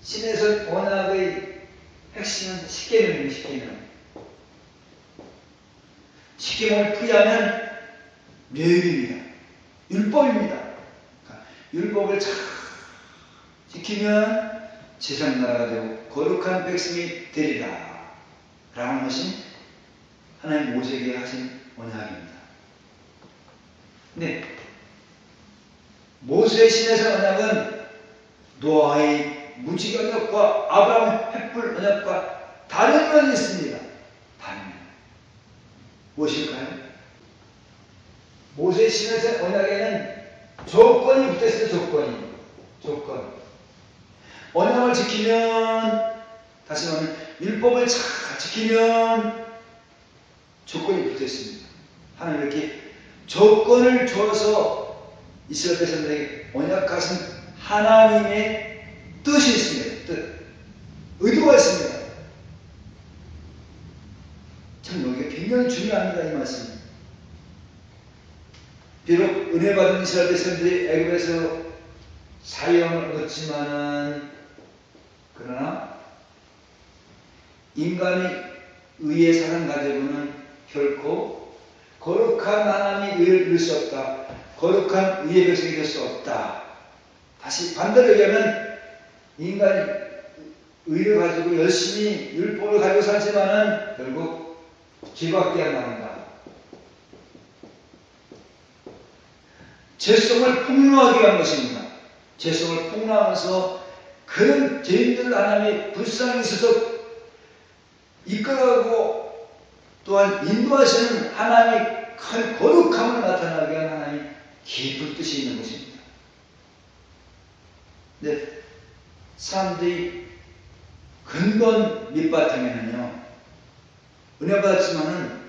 신에서 언약의 핵심은 십계명입니다. 십계명. 십계명을 풀이하면 묘율입니다. 율법입니다. 그러니까 율법을 잘 지키면 세상 나라가 되고 거룩한 백성이 되리라 라고 하는 것이 하나님 모세에게 하신 언약입니다. 네, 모세의 신에서 언약은 노아의 무지개 언약과 아브라함의 횃불 언약과 다른 면이 있습니다. 다른 면. 무엇일까요? 모세의 신에서 언약에는 조건이 붙어있어요. 조건. 언약을 지키면, 다시 말하면 율법을 잘 지키면 조건이 붙어있습니다. 하나님 이렇게 조건을 줘서 이스라엘 백성들에게 언약하신 하나님의 뜻이 있습니다. 뜻. 의도가 있습니다. 참 여기가 굉장히 중요합니다. 이 말씀. 비록 은혜 받은 이스라엘 백성들이 애굽에서 자유함을 얻었지만은 그러나 인간의 의의 사랑 가지고는 결코 거룩한 하나님의 의를 이룰 수 없다. 거룩한 의의 백성이 될 수 없다. 다시 반대로 얘기하면 인간이 의를 가지고 열심히 율법을 가지고 살지만은 결국 죄밖에 안 나온다. 죄성을 폭로하기 위한 것입니다. 죄성을 폭로하면서 그런 죄인들을 하나님이 불쌍히 있어서 이끌어가고 또한 인도하시는 하나님의 큰 거룩함을 나타나게 한 하나님의 깊은 뜻이 있는 것입니다. 근데 사람들이 근본 밑바탕에는요, 은혜 받았지만은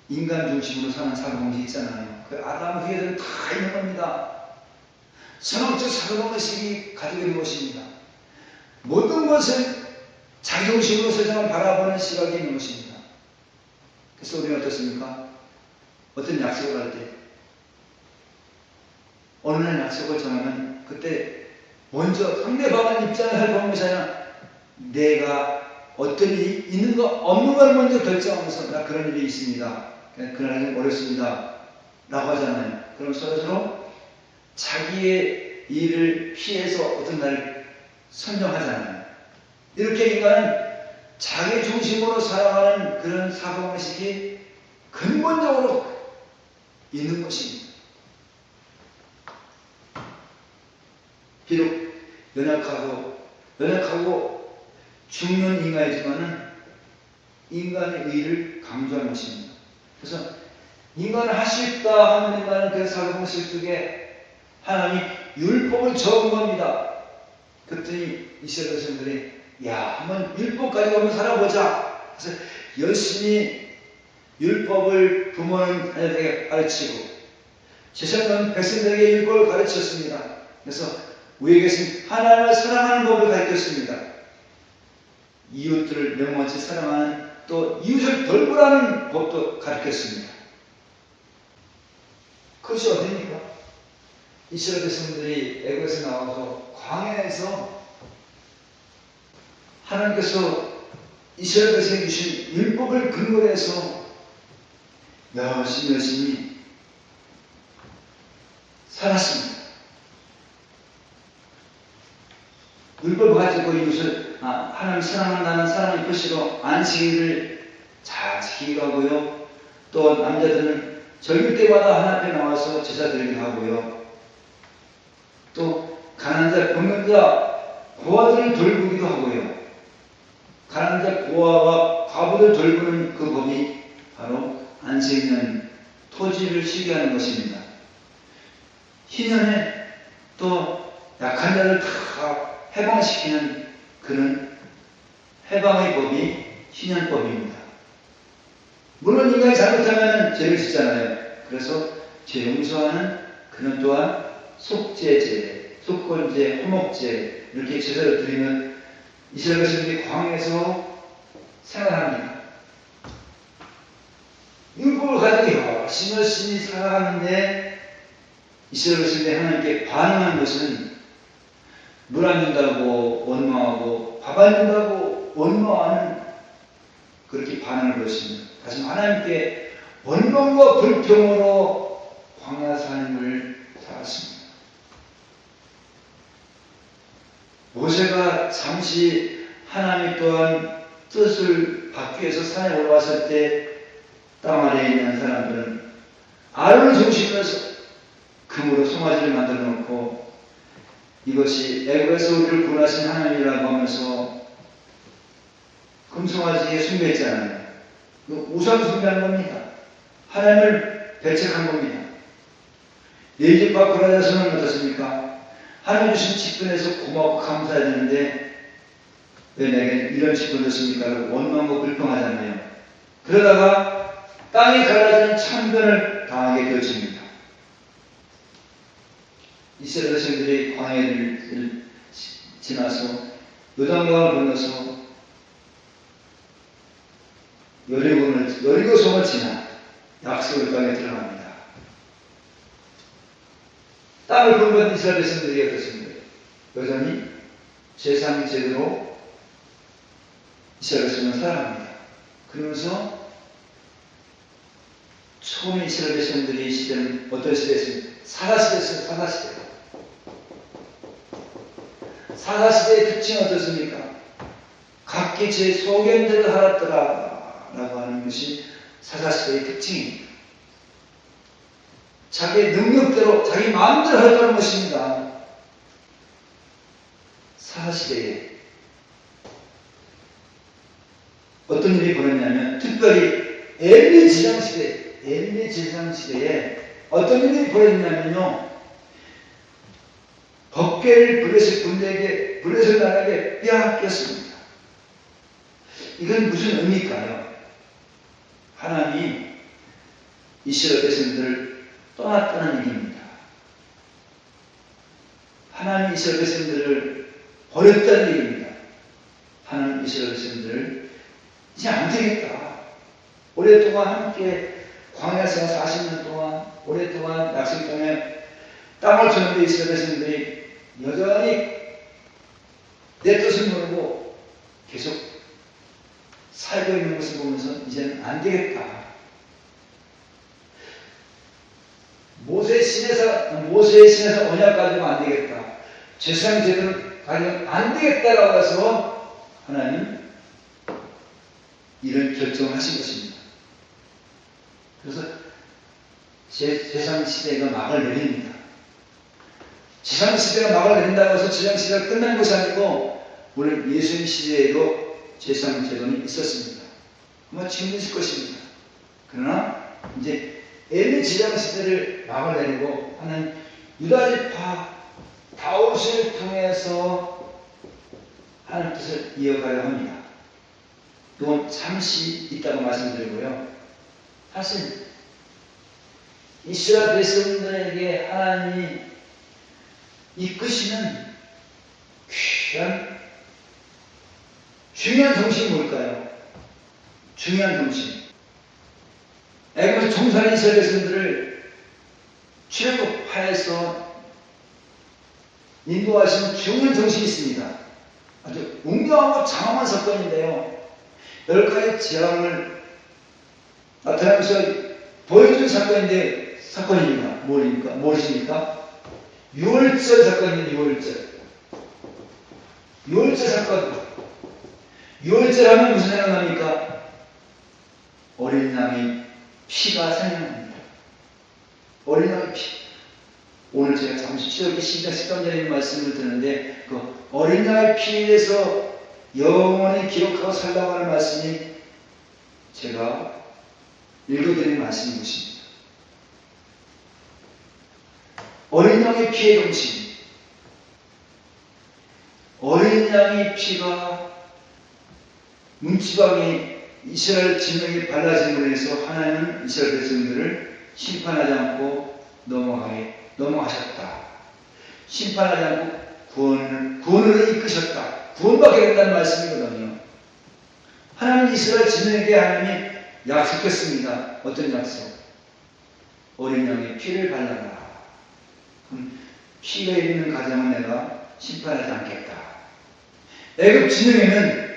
인간 중심으로 사는 사고방식이 있잖아요. 그 아담 후에는 다 있는 겁니다. 선왕적 사고방식이 가지고 있는 것입니다. 모든 것을 자기중심으로 세상을 바라보는 시각이 있는 것입니다. 그래서 우리는 어떻습니까? 어떤 약속을 할 때 어느 날 약속을 정하면 그때 먼저 상대방의 입장을 살펴보면서 내가 어떤 일이 있는 거 없는 걸 먼저 결정하면서 나 그런 일이 있습니다. 그날은 어렵습니다. 라고 하잖아요. 그럼 서로 자기의 일을 피해서 어떤 날을 선정하잖아요. 이렇게 인간은 자기 중심으로 살아가는 그런 사고방식이 근본적으로 있는 것입니다. 비록 연약하고 죽는 인간이지만은 인간의 의를 강조하는 것입니다. 그래서 인간을 할 수 있다 하는 인간은 그 사고방식 속에 하나님이 율법을 적은 겁니다. 그랬더니 이스라엘 백성들이 한번 율법 가지고 한번 살아보자. 그래서 열심히 율법을 부모는 자녀들에게 가르치고 제사장은 백성들에게 율법을 가르쳤습니다. 그래서 위에 계신 하나님을 사랑하는 법을 가르쳤습니다. 이웃들을 명같이 사랑하는 또 이웃을 돌보라는 법도 가르쳤습니다. 그것이 어디입니까? 이스라엘 백성들이 애굽에서 나와서 광야에서 하나님께서 이스라엘 백성에 주신 율법을 근거로 해서 열심히 살았습니다. 율법을 가지고 이웃을 하나님 사랑한다는 사랑의 표시로 안식일을 잘 지키기도 하고요. 또 남자들은 절기 때마다 하나님 앞에 나와서 제사 드리기도 하고요. 자, 굶는 자, 고아들을 돌보기도 하고요. 가난한 자, 고아와 과부를 돌보는 그 법이 바로 안식에 있는 토지를 쉬게 하는 것입니다. 희년에 또 약한 자를 다 해방시키는 그런 해방의 법이 희년법입니다. 물론 인간이 잘못하면 죄를 짓잖아요. 그래서 죄 용서하는 그는 또한 속죄제, 속건제, 호목제 이렇게 제사를 드리면 이스라엘 백성들이 광야에서 생활합니다. 율법을 가지고 열심히 살아가는데 이스라엘 백성들이 하나님께 반응한 것은 물 안 준다고 원망하고 밥 안 준다고 원망하는 그렇게 반응을 보였습니다. 다시 하나님께 원망과 불평으로 광야 삶을 살았습니다. 모세가 잠시 하나님 또한 뜻을 받기 위해서 산에 올라왔을 때 땅 아래에 있는 사람들은 아론을 중심으로 금으로 송아지를 만들어 놓고 이것이 애굽에서 우리를 구원하신 하나님이라고 하면서 금송아지에 숭배했잖아요. 우상 숭배한 겁니다. 하나님을 배척한 겁니다. 레위기와 고라야서는 어떻습니까? 하나님 주신 직분에서 고맙고 감사해야 되는데 왜 내게 이런 직분을 줬습니까? 원망하고 불평하잖아요. 그러다가 땅이 갈라지는 참변을 당하게 되어집니다. 이스라엘 백성들이 광야를 지나서 요단강을 건너서 여리고성을 지나 약속의 땅에 들어갑니다. 땅을 분배한 이스라엘 백성들이 어떻습니까? 여전히 제사장 제대로 이스라엘 백성은 살아갑니다. 그러면서 처음에 이스라엘 백성들이 시대는 어떤 시대였습니까? 사사시대였어요. 사사시대. 사사시대의 특징은 어떻습니까? 각기 제 소견대로 살았더라 라고 하는 것이 사사시대의 특징입니다. 자기의 능력대로 자기 마음대로 하려는 것입니다. 사사시대에 어떤 일이 벌어졌냐면 특별히 엘리 제사장시대에 어떤 일이 벌어졌냐면요, 법궤를 블레셋 나라에게 빼앗겼습니다. 이건 무슨 의미일까요? 하나님이 이스라엘 백성들을 떠났다는 얘기입니다. 하나님 이스라엘 백성들을 버렸다는 얘기입니다. 하나님 이스라엘 백성들을 이제 안 되겠다. 오랫동안 함께 광야에서 40년 동안 오랫동안 약속 땅에 땅을 주는데 이스라엘 백성들이 여전히 내 뜻을 모르고 계속 살고 있는 것을 보면서 이제는 안 되겠다. 모세의 신에서 언약 가지고 안 되겠다. 제사장 제대로 가지고 안 되겠다라고 해서 하나님 이런 결정을 하신 것입니다. 그래서 제사장 시대가 막을 내립니다. 제사장 시대가 막을 내린다고 해서 제사장 시대가 끝난 것이 아니고 오늘 예수님 시대에도 제사장 제도는 있었습니다. 아마 지금도 있을 것입니다. 그러나 이제 엘리 제사장 시대를 막을 내리고 하는 유다지파 다윗을 통해서 하나님 뜻을 이어가려 합니다. 이건 잠시 있다고 말씀드리고요. 사실 이스라엘 백성들에게 하나님이 이끄시는 귀한 중요한 정신이 뭘까요? 중요한 정신. 애굽에서 종살이 이스라엘 백성들을 출애굽하여서 인도하시는 중요한 정신이 있습니다. 아주 운명하고 장엄한 사건인데요. 10가지 재앙을 나타나면서 보여준 사건입니다. 무엇입니까? 유월절 사건입니다. 유월절 사건. 유월절 하면 무슨 생각납니까? 어린 양의 피가 생각납니다. 어린 양의 피. 오늘 제가 잠시 시작 13절의 말씀을 듣는데 그 어린 양의 피에서 영원히 기록하고 살라고 하는 말씀이 제가 읽어드리는 말씀인 것입니다. 어린 양의 피의 정신, 어린 양의 피가 문지방이 이스라엘 진영에 발라짐으로 해서 하나님은 이스라엘 백성들을 심판하지 않고 넘어가셨다. 심판하지 않고 구원으로 이끄셨다. 구원받게 된다는 말씀이거든요. 하나님 이스라엘 진영에게 하나님이 약속했습니다. 어떤 약속? 어린 양의 피를 발라라. 그럼 피가 있는 가정은 내가 심판하지 않겠다. 애굽 진영에는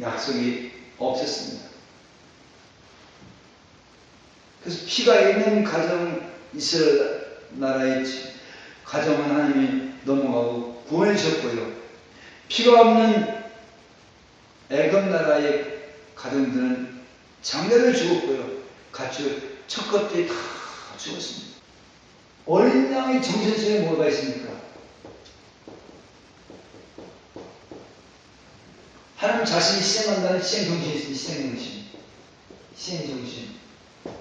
약속이 없었습니다. 그래서 피가 있는 가정, 이스라엘 나라의 가정은 하나님이 넘어가고 구원해 주셨고요. 피가 없는 애굽 나라의 가정들은 장례를 죽었고요. 가축 첫 것들이 다 죽었습니다. 어린 양의 정신 속에 뭐가 있습니까? 하나님 자신이 희생한다는 희생정신이 있습니다. 희생정신.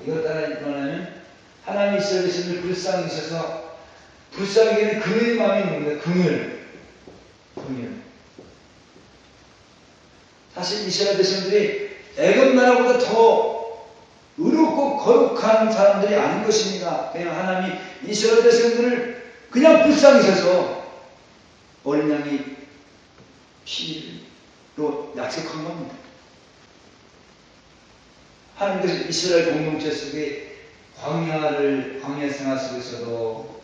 이걸 따라 말하면 하나님이 이스라엘 백성을 불쌍히 있어서 불쌍히는 긍휼의 마음이 있는 겁니다. 긍휼. 사실 이스라엘 백성들이 애굽 나라보다 더 의롭고 거룩한 사람들이 아닌 것입니다. 그냥 하나님이 이스라엘 백성들을 그냥 불쌍히 있어서 어린 양이 피로 약속한 겁니다. 하나님께서 이스라엘 공동체 속에 광야 생활 속에서도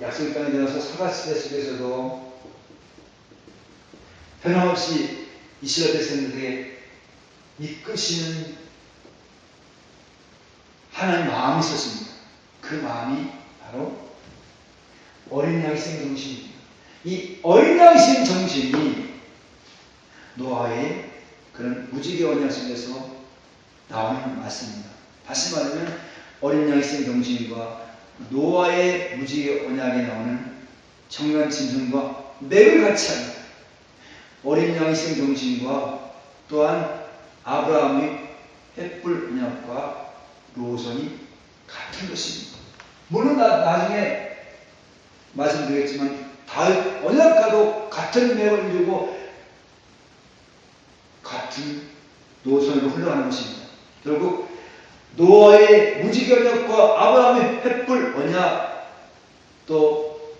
약속의 땅에 들어서 사각시대 속에서도 변함없이 이스라엘 백성들에게 이끄시는 하나님의 마음이 있었습니다. 그 마음이 바로 어린 양의 희생 정신입니다. 이 어린 양의 희생 정신이 노아의 그런 무지개 언약 속에서 나오는 말씀입니다. 다시 말하면 어린 양의 희생 정신과 노아의 무지개 언약에 나오는 정면 짐승과 맥을 같이 합니다. 어린 양의 희생 정신과 또한 아브라함의 횃불 언약과 로선이 같은 것입니다. 물론 나중에 말씀드리겠지만 다윗 언약과도 같은 맥을 이루고 같은 노선으로 흘러가는 것입니다. 결국 노아의 무지개 언약과 아브라함의 횃불 언약 또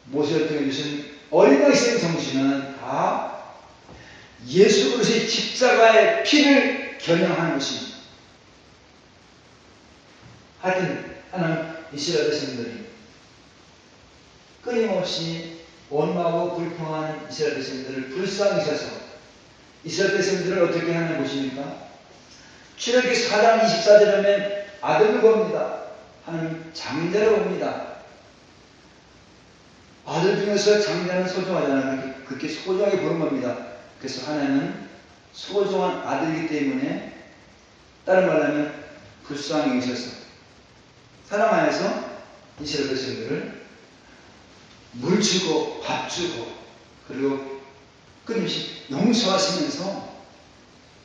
모세를 통해 주신 어린 양의 희생 정신은 다 예수 그리스도의 십자가의 피를 겨냥하는 것입니다. 하여튼 하나님 이스라엘 백성들이 끊임없이 원망하고 불평한 이스라엘 백성들을 불쌍히 여셔서 이스라엘 백성들을 어떻게 하나 보십니까? 출애굽기 4장 24절에 보면 아들을 봅니다. 하나님 장자를 봅니다. 아들 중에서 장자는 소중하잖아요. 그렇게 소중하게 보는 겁니다. 그래서 하나님은 소중한 아들이기 때문에 다른 말로 하면 불쌍히 여셔서 사랑하여서 이스라엘 백성들을 물 주고 밥 주고 그리고 끊임없이 용서하시면서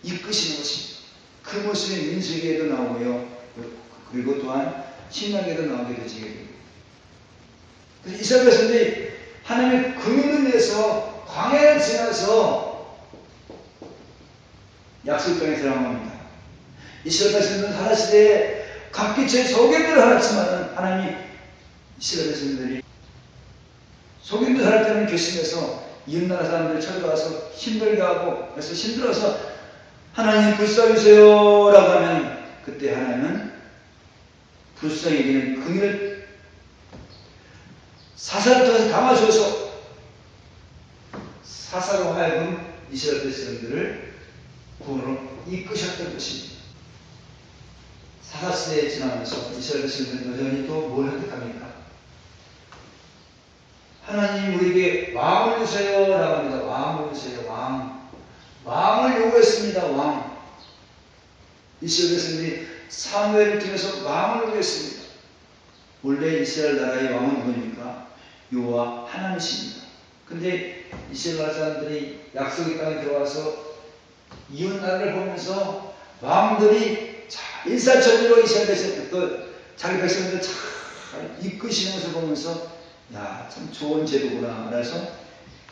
이끄시는 것입니다. 그 모습이 민수기에도 나오고요. 그리고 또한 신명기에도 나오게 되지게 됩니다. 그래서 이스라엘 백성들이 하나님의 긍휼을 위해서 광야를 지나서 약속 땅에 들어간 겁니다. 이스라엘 백성들은 하나시대에 각기의 소견들을 하였지만 하나님이 이스라엘 백성들이 소견들 할 때는 결심해서 이웃나라 사람들을 쳐들어와서 힘들게 하고 그래서 힘들어서 하나님 불쌍히 주세요 라고 하면 그때 하나님은 불쌍히 여기는 긍휼을 사사를 통해서 담아줘서 사사로 하여금 이스라엘 백성들을 구원으로 이끄셨던 것입니다. 사사시대에 지나면서 이스라엘 백성들은 여전히 또 뭘 선택합니까? 하나님 우리에게 왕을 주세요 라고 합니다. 왕을 주세요. 왕을 요구했습니다. 왕. 이스라엘 백성들이 사무엘을 통해서 왕을 요구했습니다. 원래 이스라엘 나라의 왕은 누구입니까? 여호와 하나님이십니다. 근데 이스라엘 사람들이 약속의 땅에 들어와서 이웃 나라를 보면서 왕들이 일사천리로 이스라엘 백성, 자기 백성들 잘 이끄시는 것을 보면서 야, 참 좋은 제도구나. 그래서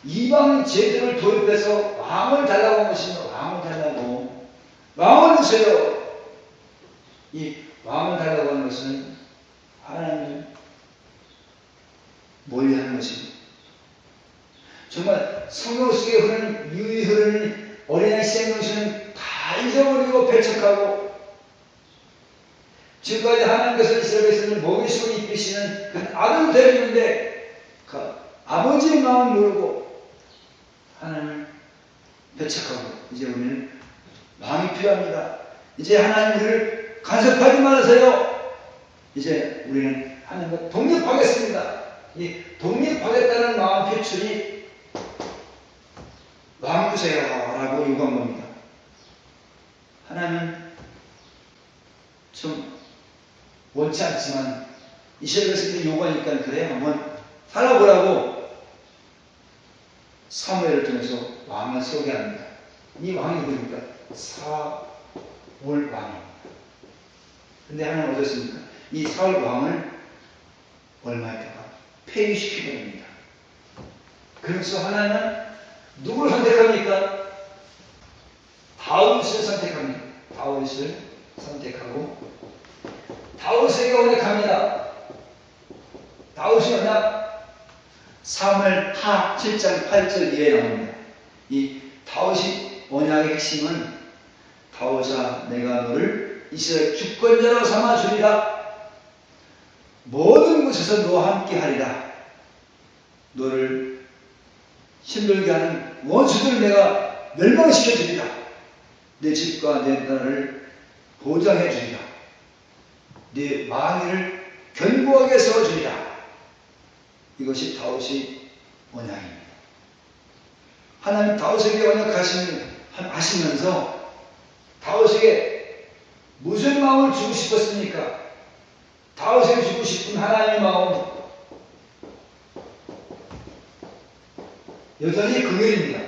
이방 제도를 도입해서 왕을 달라고 한 것입니다. 왕을 달라고. 왕을 주세요. 이 왕을 달라고 하는 것은 하나님을 멀리하는 것입니다. 정말 성경 속에 흐르는 유유히 흐르는 어린아이 생명수는 다 잊어버리고 배척하고 지금까지 하나님께서 이스라엘 백성을 먹이시고 입히시는 그 아들 데리는데 그 아버지의 마음을 모르고 하나님을 배척하고 이제 우리는 왕이 필요합니다. 이제 하나님 우리를 간섭하지 말으세요. 이제 우리는 하나님과 독립하겠습니다. 이 독립하겠다는 마음 표출이 왕 주세요 라고 요구한 겁니다. 하나님은 좀 원치 않지만 이스라엘 백성들이 요구하니까 그래 한번 살아보라고 사무엘을 통해서 왕을 세우게 합니다. 이 왕이 누구입니까? 사울 왕입니다. 근데 하나님 어떻습니까? 이 사울 왕을 얼마에다가 폐위시키게 됩니다. 그래서 하나님은 누구를 선택합니까? 다윗을 선택합니다. 다윗을 선택하고 다윗에게 언약합니다. 다윗이 언약 사무엘 하 7장 8절 이하에 나옵니다. 이 다윗이 언약의 핵심은 다윗아 내가 너를 이스라엘 주권자로 삼아 주리라. 모든 곳에서 너와 함께 하리라. 너를 힘들게 하는 원수들을 내가 멸망시켜 주리라. 내 집과 내 나라를 보장해 주리라. 네 망위를 견고하게 세워주리라. 이것이 다윗의 언약입니다. 하나님 다윗에게 언약하시면서 다윗에게 무슨 마음을 주고 싶었습니까? 다윗에게 주고 싶은 하나님의 마음 여전히 긍휼입니다.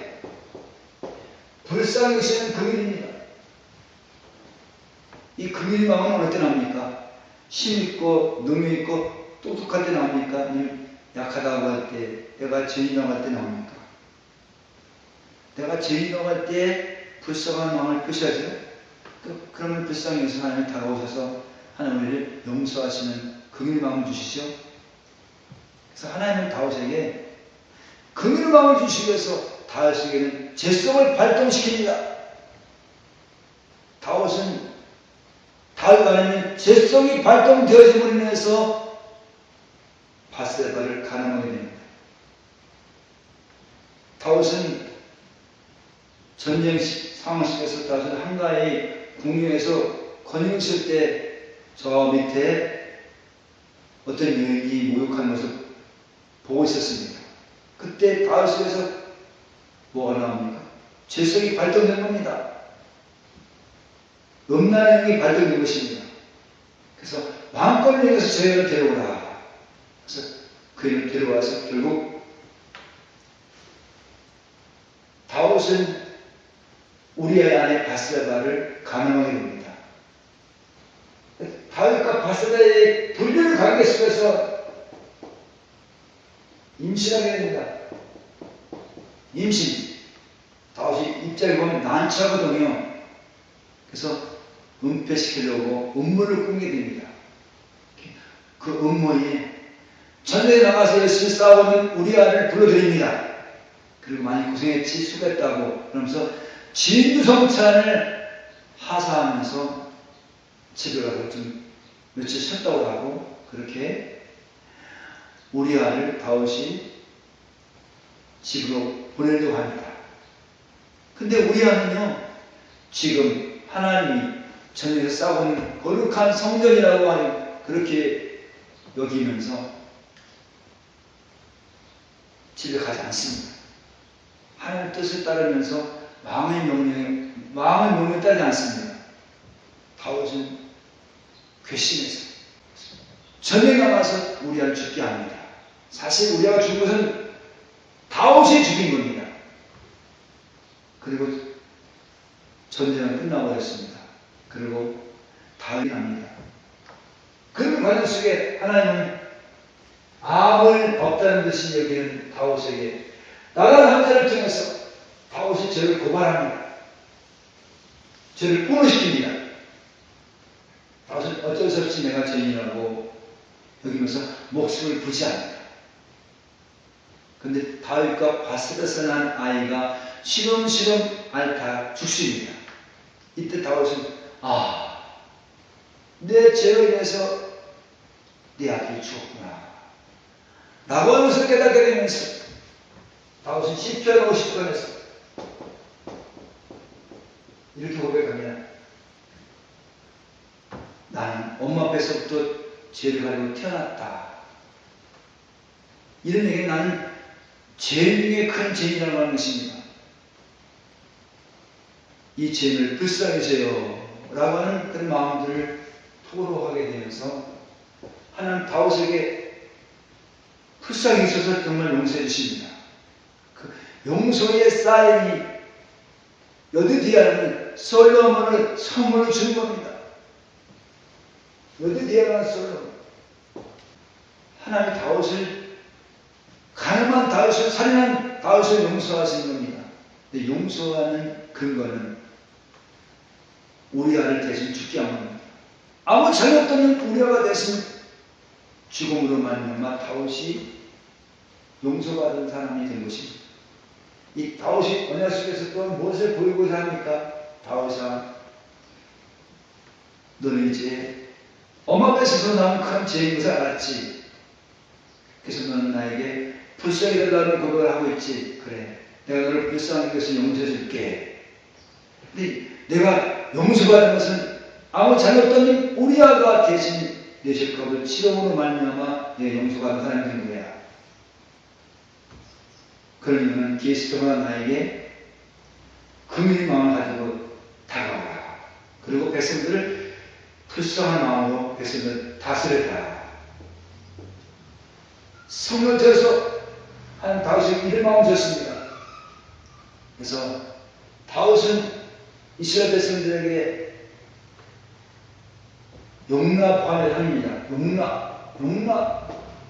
불쌍히 여기시는 긍휼입니다. 이 긍휼의 마음은 어느 때 나옵니까? 힘있고 능력있고 똑똑할 때 나옵니까? 아니면 약하다고 할 때, 내가 죄인 당할 때 나옵니까? 내가 죄인 당할 때 불쌍한 마음을 표시하죠. 그러면 불쌍히 여기서 하나님이 다가오셔서 하나님을 용서하시는 긍휼의 마음을 주시죠. 그래서 하나님은 다윗에게 긍휼의 마음을 주시기 위해서 다윗에게는 죄성을 발동시킵니다. 다윗 안에는 죄성이 발동되어짐으로 인해서 바세바를 가늠하게 됩니다. 다윗은 전쟁 상황 속에서 다윗은 한가히 궁중에서 권위 있을 때 저 밑에 어떤 여인이 모욕하는 모습 보고 있었습니다. 그때 다윗에서 뭐가 나옵니까? 죄성이 발동된 겁니다. 음란의 영이 발동된 것입니다. 그래서 왕권을 위해서 저 여인을 데려오라. 그래서 그 여인을 데려와서 결국 다윗은 우리의 아내 바세바를 가늠하게 됩니다. 다윗과 바세바의 불륜 관계 속에서 임신하게 됩니다. 임신. 다윗이 입장에 보면 난처하거든요. 그래서 은폐시키려고 음모를 꾸미게 됩니다. 그 음모에 전쟁에 나가서 열심히 싸우는 우리 아를 불러드립니다. 그리고 많이 고생했지 수고했다고 그러면서 진두성찬을 하사하면서 집에 가서 좀 며칠 쉬었다고 하고 그렇게 우리아를 다윗이 집으로 보내려고 합니다. 근데 우리아는요 지금 하나님이 전쟁에서 싸우고 있는 거룩한 성전이라고 하는 그렇게 여기면서 집에 가지 않습니다. 하나님의 뜻을 따르면서 마음의 명령에 따르지 않습니다. 다윗은 괘씸해서 전쟁 나가서 우리아를 죽게 합니다. 사실 우리아가 죽은 것은 다윗이 죽인 겁니다. 그리고 전쟁은 끝나버렸습니다. 그리고 다윗이 납니다. 그 과정 속에 하나님은 암을 없다는 듯이 여기는 다윗에게 나단 한 자를 통해서 다윗이 저를 고발합니다. 저를 분노시킵니다. 다윗은 어쩔 수 없이 내가 죄인이라고 여기면서 목숨을 부지합니다. 그런데 다윗과 바세바에서 난 아이가 시름시름 앓다 죽습니다. 이때 다윗은 내 죄로 인해서 내 아들이 죽었구나 라고 하면서 깨닫게 되면서 다윗은 시편 50편에서 이렇게 고백합니다. 나는 엄마 뱃속부터 죄를 가지고 태어났다. 이런 얘기는 나는 죄인 중에 큰 죄인이라고 하는 것입니다. 이 죄인을 불쌍히 여세요 라고 하는 그런 마음들을 토로하게 되면서 하나님 다윗에게 불쌍히 있어서 정말 용서해 주십니다. 그 용서의 사인이 여드디아는 솔로몬을 선물로 준 겁니다. 여드디아는 솔로몬. 하나님 다윗을 가늠한 다윗을 살인한 다윗을 용서하신 겁니다. 근데 용서하는 근거는 우리아를 대신 죽게 한 겁니다. 아무 잘못도 없는 우리아가 대신 죽음으로 말미암아 다윗이 용서받은 사람이 된 것입니다. 이 다윗이 언약 속에서 또 무엇을 보이고자 합니까? 다윗아, 너는 이제 엄마 뱃에서 나온 큰 죄인 것을 알았지. 그래서 너는 나에게 불쌍히 여달라는 고백을 하고 있지. 그래, 내가 너를 불쌍히 여겨서 용서해 줄게. 근데 내가 용서받은 것은 아무 잘못도 없는 우리아가 대신 내 죄값을 치름으로 말미암아 내 용서받은 사람이 된 거야. 그러면 그리스도가 나에게 긍휼의 마음을 가지고 다가오라. 그리고 백성들을 불쌍한 마음으로 백성들을 다스려라. 성령께서 하나님 다윗에게 이런 마음을 줬습니다. 그래서 다윗은 이스라엘 백성들에게 용납하려 합니다.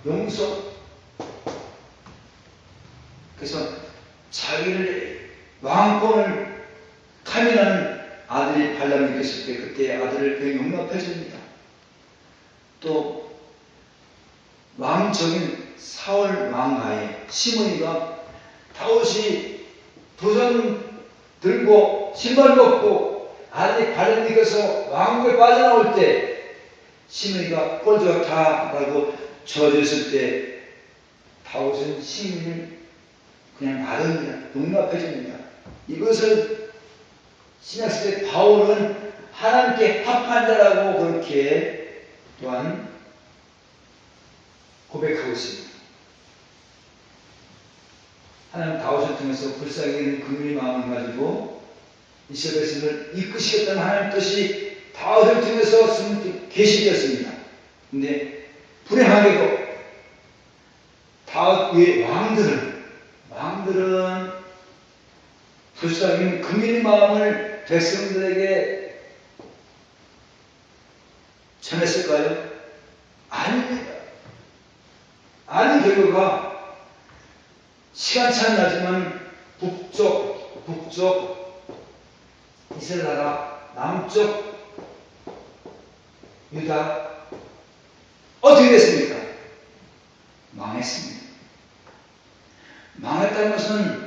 용서. 그래서 자기를 왕권을 탐인하는 아들이 발람이 있었을 때 그때 아들을 그냥 용납해 줍니다. 또 왕적인 사울 왕가에 시므이가 다윗이 도전 들고 신발 벗고 아들이 발람이 있어서 왕국에 빠져나올 때 시므이가 꼴 좋다라고 저주했을 때 다윗은 시므이를 그냥 받습니다. 용납해 줍니다. 이것을 신약시대 바울은 하나님께 합한 자라고 그렇게 또한 고백하고 있습니다. 하나님 다윗을 통해서 불쌍히 여기는 긍휼의 마음을 가지고 이스라엘 백성을 이끄시겠다는 하나님의 뜻이 다윗을 통해서 계시되었습니다. 근데 불행하게도 다윗 외의 왕들은 불쌍히 긍휼의 마음을 백성들에게 전했을까요? 아닙니다. 아닌 결과가 시간차는 나지만 북쪽 이스라엘 나라, 남쪽 유다 어떻게 됐습니까? 망했습니다. 망했다는 것은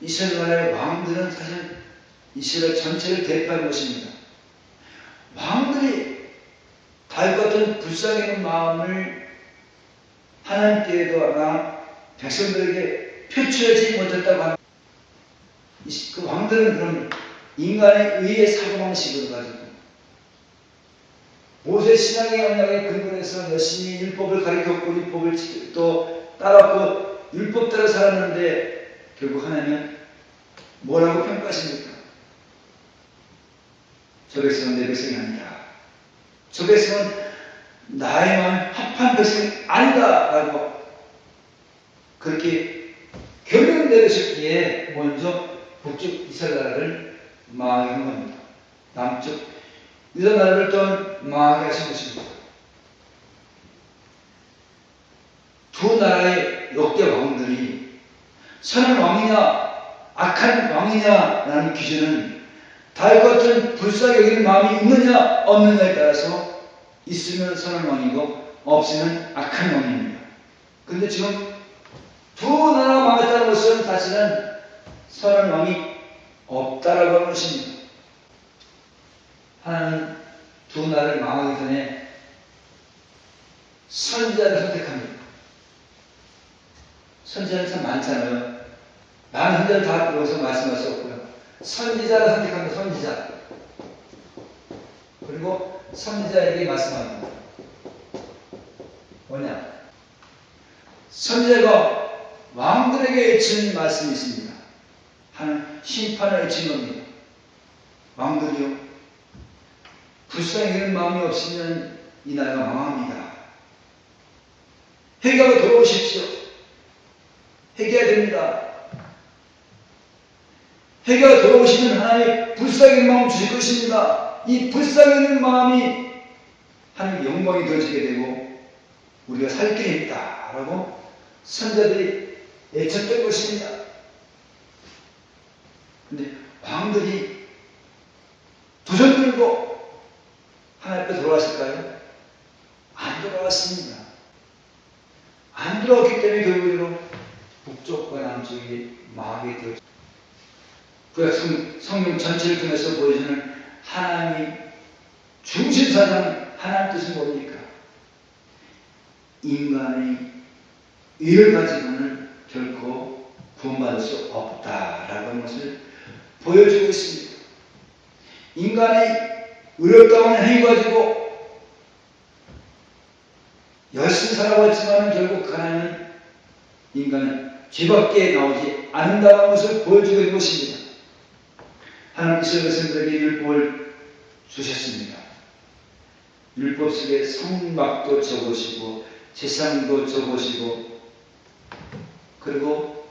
이스라엘 나라의 왕들은 사실 이스라엘 전체를 대표하는 것입니다. 왕들이 다윗 같은 불쌍히 여기는 마음을 하나님께도 아마 백성들에게 표출하지 못했다고 합니다. 그 왕들은 그런 인간의 의의 사고방식을 가지고 모세 신앙의 언약에 근거해서 열심히 율법을 가르쳤고 율법을 또 따랐고 율법대로 살았는데 결국 하나님은 뭐라고 평가하십니까? 저 백성은 내 백성이 아니다. 저 백성은 나의 마음이 합한 백성이 아니다라고 그렇게 결론을 내리셨기에 먼저 북쪽 이스라엘 나라를 망하게 한 겁니다. 남쪽 이스라엘 나라를 또한 망하게 하신 것입니다. 두 나라의 역대 왕들이 선한 왕이냐 악한 왕이냐라는 기준은 다윗 같은 불쌍히 여기는 마음이 있느냐 없느냐에 따라서 있으면 선한 왕이고 없으면 악한 왕입니다. 그런데 지금 두 나라가 망했다는 것은 사실은 선한 왕이 없다라고 하는 것입니다. 하나님은 두 나라를 망하기 전에 선지자를 선택합니다. 선지자는 참 많잖아요. 많은 선지자를 다 여기서 말씀할 수 없고요. 선지자를 선택합니다. 선지자. 그리고 선지자에게 말씀합니다. 뭐냐? 선지자가 왕들에게 외치는 말씀이 있습니다. 하나님 심판을 외친 겁니다. 왕들이요, 불쌍히 여기는 마음이 없으면 이 나라가 망합니다. 회개하고 돌아오십시오. 회개해야 됩니다. 회개가 돌아오시면 하나님의 불쌍히 여기는 마음 주실 것입니다. 이 불쌍히 여기는 마음이 하나님의 영광이 되어지게 되고 우리가 살 길이 있다라고 선자들이 외쳤던 것입니다. 그런데 왕들이 두 손 들고 하나님 앞에 돌아왔을까요? 안 돌아왔습니다. 안 돌아왔기 때문에 결국으로 북쪽과 남쪽이 망하게 되었습니다. 구약 성경 전체를 통해서 보여주는 하나님이 중심사상 하나님 뜻은 뭡니까? 인간의 의를 가지고는 결코 구원받을 수 없다라고 하는 것을 보여주고 있습니다. 인간의 의롭다고 하는 행위 가지고 열심히 살아왔지만 결국 하나님은 인간은 죄밖에 나오지 않는다는 것을 보여주고 있는 것입니다. 하나님 이스라엘 백성들에게 율법을 주셨습니다. 율법 속에 성막도 적으시고 제사장도 적으시고 그리고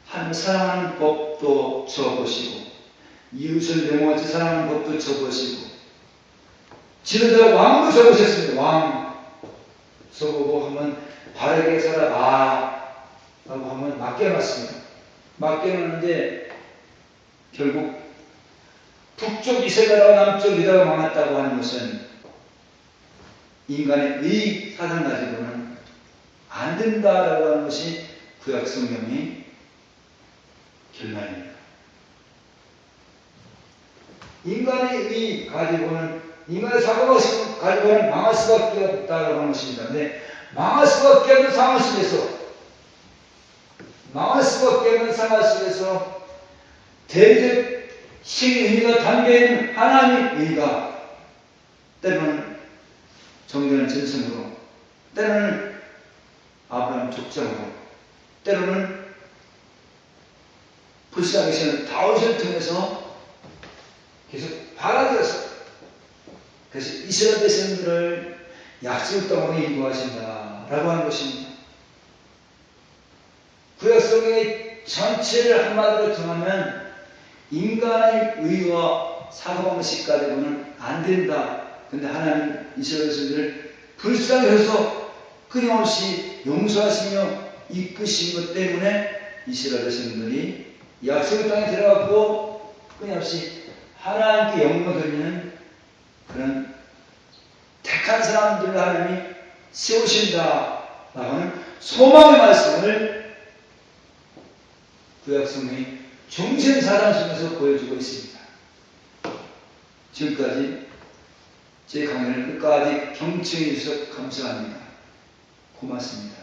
하나님 사랑하는 법도 적으시고 이웃을 내모같이 사랑하는 법도 적으시고 지도자 왕도 적으셨습니다. 왕 적으고 하면 바르게 살아라 라고 하면 맡겨놨습니다. 맡겨놨는데 결국 북쪽 이스라엘과 남쪽 유다가 망했다고 하는 것은 인간의 의 사상 가지고는 안 된다라고 하는 것이 구약 성경의 결말입니다. 인간의 의 가지고는 인간의 사고가 가지고는 망할 수밖에 없다라고 하는 것입니다. 근데 망할 수밖에 없는 상황 속에서 대리적 신의가 담겨있는 하나님의 의가 때로는 정결한 전성으로 때로는 아브라함 족장으로 때로는 불쌍히 여기시는 다윗을 통해서 계속 받아들였어요. 그래서 이스라엘 백성들을 약속 땅으로 인도하신다라고 하는 것입니다. 구약 성경의 전체를 한마디로 정하면 인간의 의와 사고방식 가지고는 안 된다. 근데 하나님 이스라엘 백성들을 불쌍히 여기서 끊임없이 용서하시며 이끄신 것 때문에 이스라엘 백성들이 약속의 땅에 들어갔고 끊임없이 하나님께 영광 돌리는 그런 택한 사람들을 하나님이 세우신다라고 하는 소망의 말씀을 구약 성경의 중심사상 속에서 보여주고 있습니다. 지금까지 제 강연을 끝까지 경청해 주셔서 감사합니다. 고맙습니다.